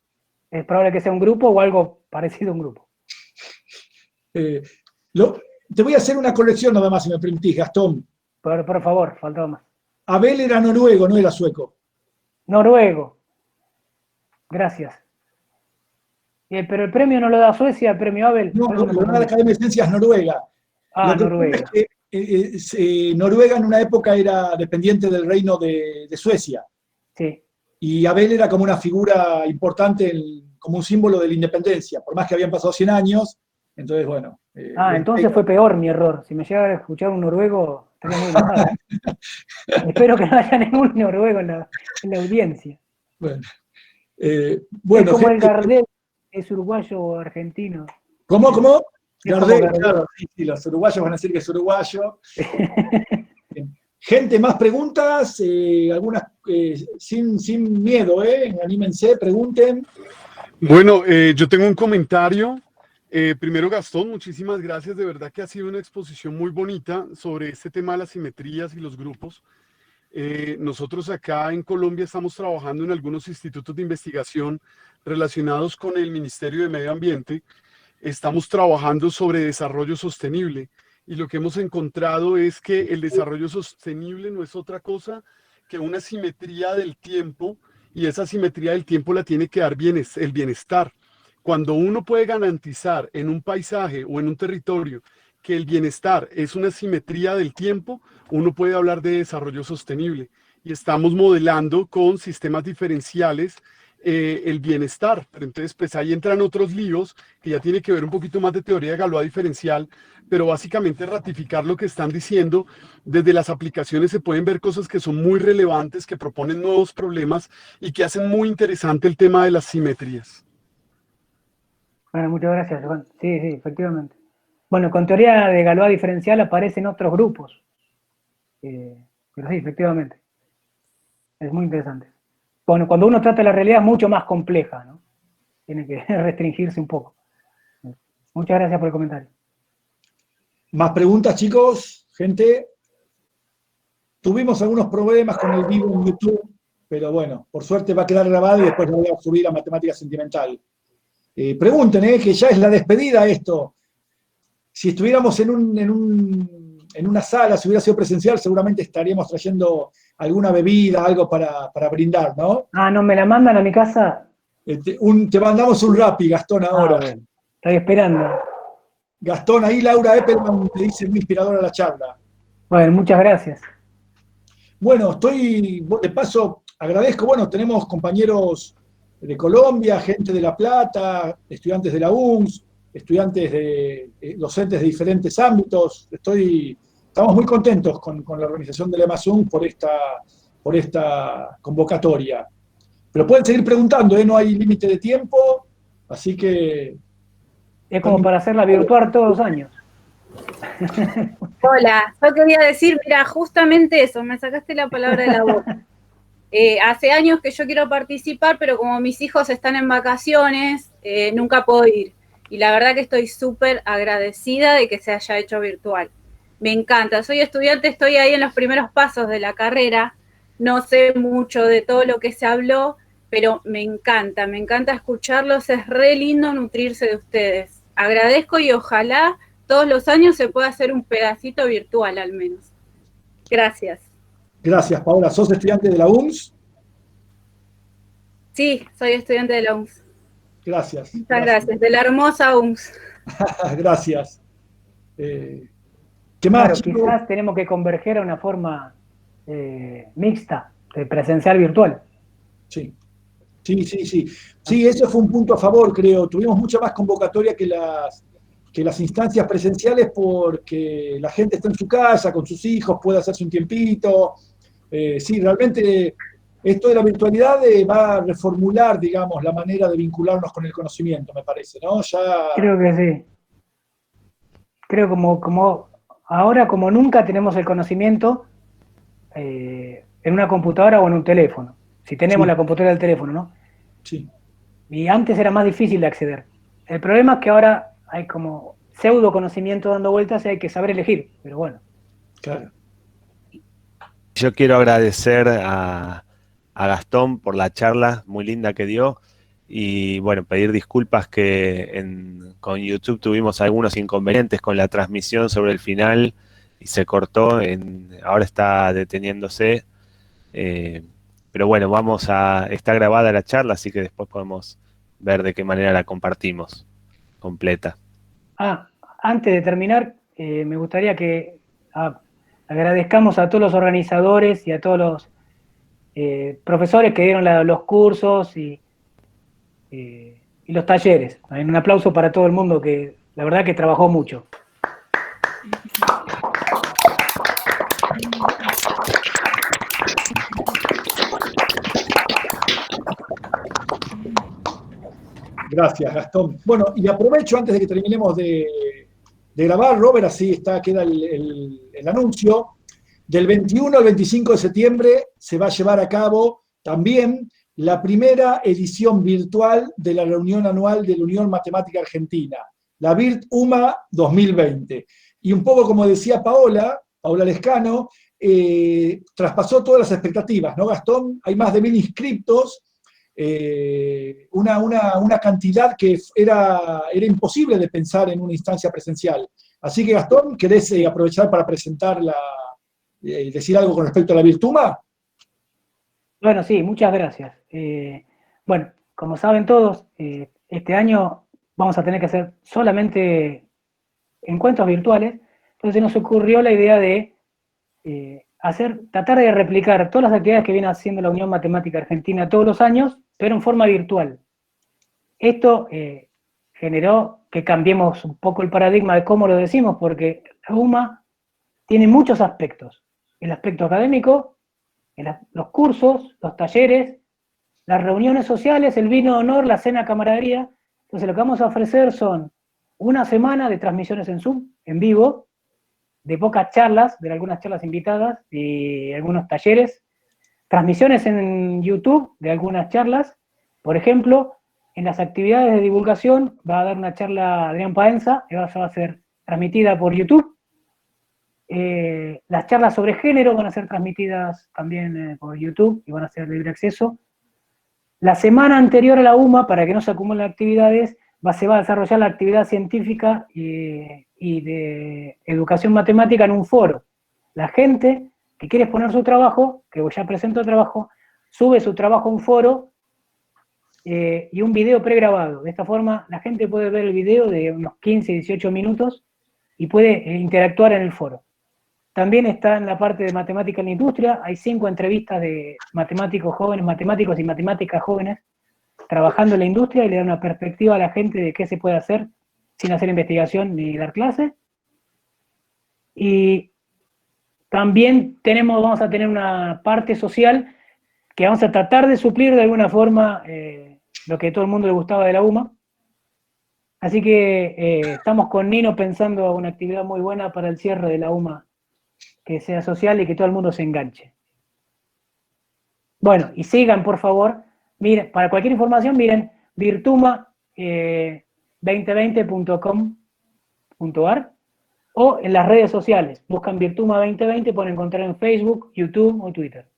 probable que sea un grupo o algo parecido a un grupo. Te voy a hacer una colección nada más, si me permitís, Gastón. Por favor, faltaba más. Abel era noruego, no era sueco. Noruego. Gracias. Pero el premio no lo da Suecia, el premio Abel. No, Por eso lo me da la confundí. Academia de Ciencias Noruega. Ah, Lo que ocurre Noruega. es que Noruega en una época era dependiente del reino de Suecia. Sí. Y Abel era como una figura importante, como un símbolo de la independencia, por más que habían pasado 100 años. Entonces, bueno. Entonces fue peor mi error. Si me llegara a escuchar un noruego, estaría muy enojado. Espero que no haya ningún noruego en la audiencia. Bueno, Es como el gente, Gardel, es uruguayo o argentino. ¿Cómo? Es como Gardel, Gardel. claro, sí, los uruguayos van a decir que es uruguayo. Gente, más preguntas, algunas sin miedo, anímense, pregunten. Bueno, yo tengo un comentario. Primero, Gastón, muchísimas gracias. De verdad que ha sido una exposición muy bonita sobre este tema de las simetrías y los grupos. Nosotros acá en Colombia estamos trabajando en algunos institutos de investigación relacionados con el Ministerio de Medio Ambiente. Estamos trabajando sobre desarrollo sostenible y lo que hemos encontrado es que el desarrollo sostenible no es otra cosa que una simetría del tiempo, y esa simetría del tiempo la tiene que dar el bienestar. Cuando uno puede garantizar en un paisaje o en un territorio que el bienestar es una simetría del tiempo, uno puede hablar de desarrollo sostenible. Y estamos modelando con sistemas diferenciales el bienestar. Pero entonces, pues ahí entran otros líos que ya tiene que ver un poquito más de teoría de Galois diferencial, pero básicamente ratificar lo que están diciendo. Desde las aplicaciones se pueden ver cosas que son muy relevantes, que proponen nuevos problemas y que hacen muy interesante el tema de las simetrías. Bueno, muchas gracias, Juan. Sí, efectivamente. Bueno, con teoría de Galois diferencial aparecen otros grupos. Pero sí, efectivamente. Es muy interesante. Bueno, cuando uno trata la realidad es mucho más compleja, ¿no? Tiene que restringirse un poco. Muchas gracias por el comentario. Más preguntas, chicos, gente. Tuvimos algunos problemas con el vivo en YouTube, pero bueno, por suerte va a quedar grabado y después lo voy a subir a Matemática Sentimental. Pregunten, que ya es la despedida esto. Si estuviéramos en una sala, si hubiera sido presencial, seguramente estaríamos trayendo alguna bebida, algo para brindar, ¿no? ¿No me la mandan a mi casa? Te mandamos un Rappi, Gastón, ahora. Bueno, estoy esperando. Gastón, ahí Laura Eppelman te dice muy inspiradora la charla. Bueno, muchas gracias. Bueno, de paso, agradezco, bueno, tenemos compañeros de Colombia, gente de La Plata, estudiantes de la UNS, docentes de diferentes ámbitos. Estamos muy contentos con la organización de la EMASUN por esta convocatoria. Pero pueden seguir preguntando, no hay límite de tiempo, así que... Es como para hacerla virtual todos los años. Hola, yo quería decir, mira, justamente eso, me sacaste la palabra de la boca. Hace años que yo quiero participar, pero como mis hijos están en vacaciones, nunca puedo ir. Y la verdad que estoy súper agradecida de que se haya hecho virtual. me encanta. Soy estudiante, estoy ahí en los primeros pasos de la carrera, no sé mucho de todo lo que se habló, pero me encanta escucharlos, es re lindo nutrirse de ustedes. Agradezco y ojalá todos los años se pueda hacer un pedacito virtual al menos. Gracias. Gracias, Paola. ¿Sos estudiante de la UMS? Sí, soy estudiante de la UMS. Gracias. Muchas gracias. De la hermosa UMS. Gracias. ¿Qué más, Claro, chicos? quizás tenemos que converger a una forma mixta, de presencial virtual. Sí. Sí, eso fue un punto a favor, creo. Tuvimos mucha más convocatoria que las instancias presenciales porque la gente está en su casa, con sus hijos, puede hacerse un tiempito. Sí, realmente esto de la virtualidad va a reformular, digamos, la manera de vincularnos con el conocimiento, me parece, ¿no? Creo que sí. Creo como ahora como nunca tenemos el conocimiento en una computadora o en un teléfono. Si tenemos Sí. la computadora del teléfono, ¿no? Sí. Y antes era más difícil de acceder. El problema es que ahora hay como pseudo conocimiento dando vueltas y hay que saber elegir, pero bueno. Claro. Yo quiero agradecer a Gastón por la charla muy linda que dio y bueno, pedir disculpas que con YouTube tuvimos algunos inconvenientes con la transmisión sobre el final y se cortó, ahora está deteniéndose, pero bueno, está grabada la charla, así que después podemos ver de qué manera la compartimos completa. Antes de terminar, me gustaría que agradezcamos a todos los organizadores y a todos los profesores que dieron los cursos y los talleres. Un aplauso para todo el mundo que la verdad que trabajó mucho. Gracias, Gastón. Bueno, y aprovecho antes de que terminemos de grabar, Robert, así queda el anuncio. Del 21 al 25 de septiembre se va a llevar a cabo también la primera edición virtual de la reunión anual de la Unión Matemática Argentina, la VIRT-UMA 2020. Y un poco como decía Paola Lescano, traspasó todas las expectativas, ¿no, Gastón? Hay más de 1000 inscriptos, una cantidad que era imposible de pensar en una instancia presencial. Así que, Gastón, ¿querés aprovechar para presentar decir algo con respecto a la VIRT-UMA? Bueno, sí, muchas gracias. Bueno, como saben todos, este año vamos a tener que hacer solamente encuentros virtuales, entonces nos ocurrió la idea de tratar de replicar todas las actividades que viene haciendo la Unión Matemática Argentina todos los años, pero en forma virtual. Esto generó que cambiemos un poco el paradigma de cómo lo decimos, porque la UMA tiene muchos aspectos. El aspecto académico, los cursos, los talleres, las reuniones sociales, el vino de honor, la cena camaradería. Entonces lo que vamos a ofrecer son una semana de transmisiones en Zoom, en vivo, de pocas charlas, de algunas charlas invitadas y algunos talleres, transmisiones en YouTube de algunas charlas. Por ejemplo, en las actividades de divulgación va a dar una charla Adrián Paenza, que va a ser transmitida por YouTube. Las charlas sobre género van a ser transmitidas también por YouTube y van a ser de libre acceso. La semana anterior a la UMA, para que no se acumulen actividades, se va a desarrollar la actividad científica y de educación matemática en un foro. La gente que quiere exponer su trabajo, que ya presentó trabajo, sube su trabajo a un foro y un video pregrabado. De esta forma, la gente puede ver el video de unos 15, 18 minutos y puede interactuar en el foro. También está en la parte de matemática en la industria, hay 5 entrevistas de matemáticos jóvenes, matemáticos y matemáticas jóvenes, trabajando en la industria y le dan una perspectiva a la gente de qué se puede hacer sin hacer investigación ni dar clases. Y también vamos a tener una parte social que vamos a tratar de suplir de alguna forma lo que a todo el mundo le gustaba de la UMA. Así que estamos con Nino pensando una actividad muy buena para el cierre de la UMA, que sea social y que todo el mundo se enganche. Bueno, y sigan, por favor. Miren, para cualquier información, miren virtuma2020.com.ar o en las redes sociales. Buscan Virtuma 2020, pueden encontrar en Facebook, YouTube o Twitter.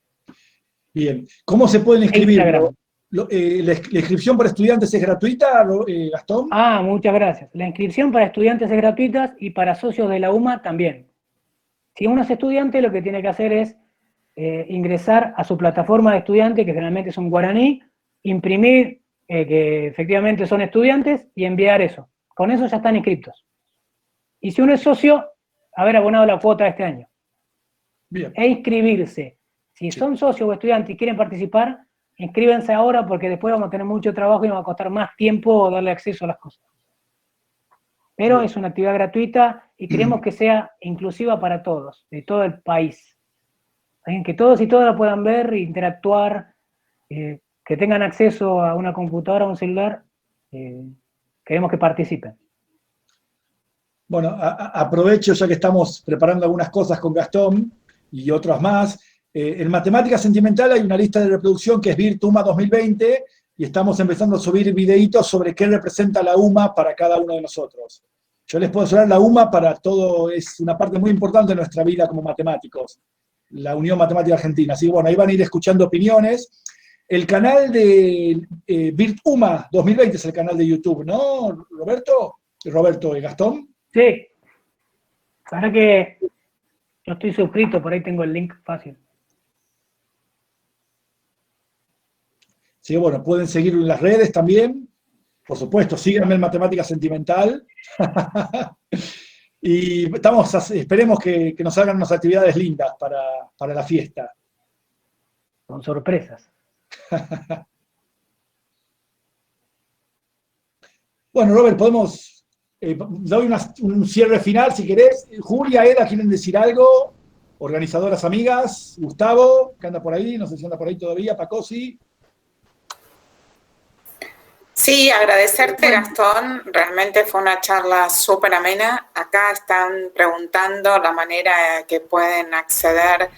Bien. ¿Cómo se pueden inscribir? Instagram. ¿La inscripción para estudiantes es gratuita, Gastón? Muchas gracias. La inscripción para estudiantes es gratuita y para socios de la UMA también. Si uno es estudiante, lo que tiene que hacer es ingresar a su plataforma de estudiante, que generalmente es un guaraní, imprimir que efectivamente son estudiantes y enviar eso. Con eso ya están inscritos. Y si uno es socio, haber abonado la cuota de este año. Bien. E inscribirse. Si son socios o estudiantes y quieren participar, inscríbanse ahora porque después vamos a tener mucho trabajo y nos va a costar más tiempo darle acceso a las cosas. Pero es una actividad gratuita y queremos que sea inclusiva para todos, de todo el país. Que todos y todas la puedan ver, interactuar, que tengan acceso a una computadora o un celular. Queremos que participen. Bueno, aprovecho ya que estamos preparando algunas cosas con Gastón y otras más. En Matemática Sentimental hay una lista de reproducción que es Virtuma 2020 y estamos empezando a subir videitos sobre qué representa la UMA para cada uno de nosotros. Yo les puedo hablar, la UMA para todo es una parte muy importante de nuestra vida como matemáticos, la Unión Matemática Argentina. Así que bueno, ahí van a ir escuchando opiniones. El canal de Virtuma 2020 es el canal de YouTube, ¿no, Roberto? Roberto y Gastón. Sí. Para que yo estoy suscrito, por ahí tengo el link fácil. Sí, bueno, pueden seguirlo en las redes también. Por supuesto, síganme en Matemática Sentimental. Y esperemos que nos hagan unas actividades lindas para la fiesta. Con sorpresas. Bueno, Robert, podemos... doy un cierre final, si querés. Julia, Eda, ¿quieren decir algo? Organizadoras amigas. Gustavo, que anda por ahí, no sé si anda por ahí todavía. Pacosi. Sí, agradecerte, Gastón. Realmente fue una charla súper amena. Acá están preguntando la manera que pueden acceder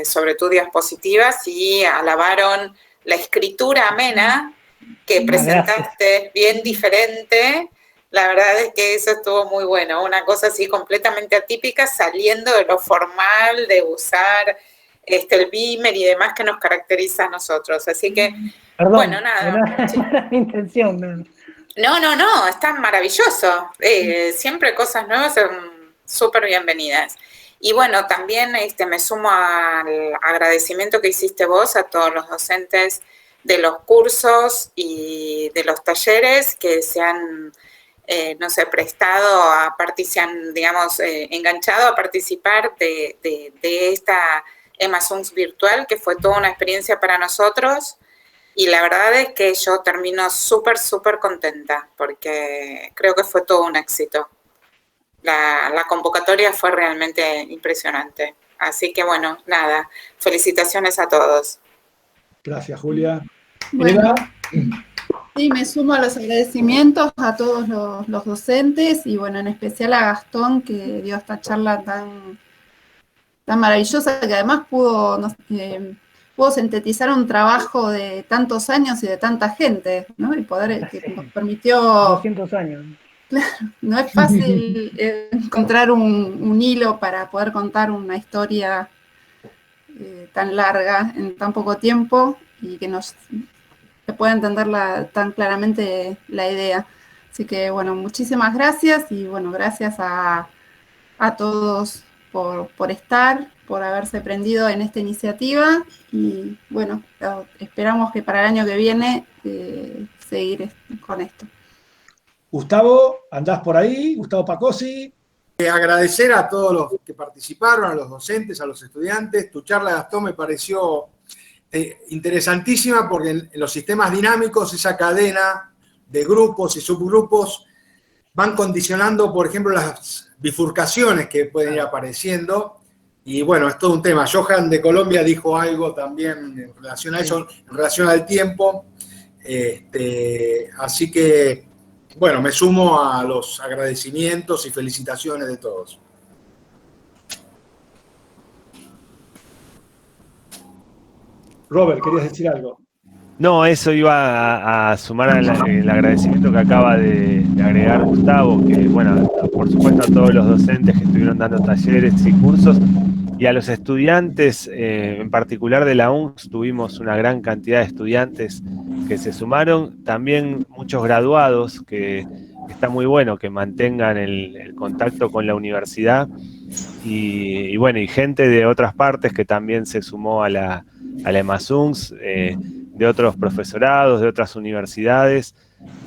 sobre tus diapositivas y alabaron la escritura amena que presentaste, bien diferente. La verdad es que eso estuvo muy bueno. Una cosa así completamente atípica, saliendo de lo formal, de usar el Beamer y demás que nos caracteriza a nosotros. Así que... Perdón, bueno, nada. No era mi intención. No, está maravilloso. Siempre cosas nuevas son súper bienvenidas. Y bueno, también me sumo al agradecimiento que hiciste vos a todos los docentes de los cursos y de los talleres que se han, prestado a participar, digamos, enganchado a participar de esta EMASUNS virtual, que fue toda una experiencia para nosotros. Y la verdad es que yo termino súper contenta, porque creo que fue todo un éxito. La convocatoria fue realmente impresionante. Así que bueno, nada, felicitaciones a todos. Gracias, Julia. Bueno, sí, me sumo a los agradecimientos a todos los docentes y bueno, en especial a Gastón, que dio esta charla tan maravillosa, que además pudo sintetizar un trabajo de tantos años y de tanta gente, ¿no? Y poder, que nos permitió... 200 años. Claro, no es fácil encontrar un hilo para poder contar una historia tan larga en tan poco tiempo y que se pueda entender tan claramente la idea. Así que, bueno, muchísimas gracias y, bueno, gracias a todos por estar, por haberse prendido en esta iniciativa y bueno, esperamos que para el año que viene seguir con esto. Gustavo, ¿andás por ahí? Gustavo Pacosi. Agradecer a todos los que participaron, a los docentes, a los estudiantes. Tu charla, Gastón, me pareció interesantísima porque en los sistemas dinámicos esa cadena de grupos y subgrupos van condicionando, por ejemplo, las bifurcaciones que pueden ir apareciendo. Y bueno, es todo un tema. Johan de Colombia dijo algo también en relación a eso, en relación al tiempo. Así que, bueno, me sumo a los agradecimientos y felicitaciones de todos. Robert, ¿querías decir algo? No, eso iba a sumar el agradecimiento que acaba de agregar Gustavo, que bueno, por supuesto a todos los docentes que estuvieron dando talleres y cursos, y a los estudiantes, en particular de la UNS, tuvimos una gran cantidad de estudiantes que se sumaron, también muchos graduados, que está muy bueno que mantengan el contacto con la universidad, y bueno, y gente de otras partes que también se sumó a la EMASUNS, de otros profesorados, de otras universidades,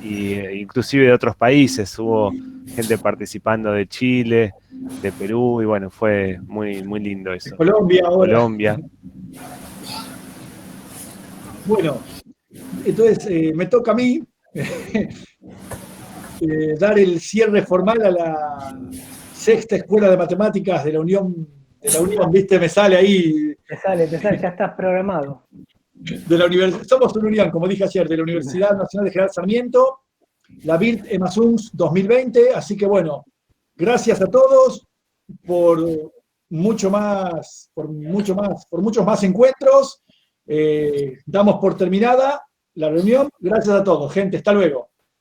e inclusive de otros países. Hubo gente participando de Chile, de Perú, y bueno, fue muy, muy lindo eso. De Colombia ahora. Colombia. Bueno, entonces me toca a mí dar el cierre formal a la sexta Escuela de Matemáticas de la Unión, viste, me sale ahí. Te sale, ya estás programado. Somos una unión, como dije ayer, de la Universidad Nacional de General Sarmiento, la BIRT EMASUNS 2020, así que bueno, gracias a todos por muchos más encuentros. Damos por terminada la reunión. Gracias a todos, gente, hasta luego.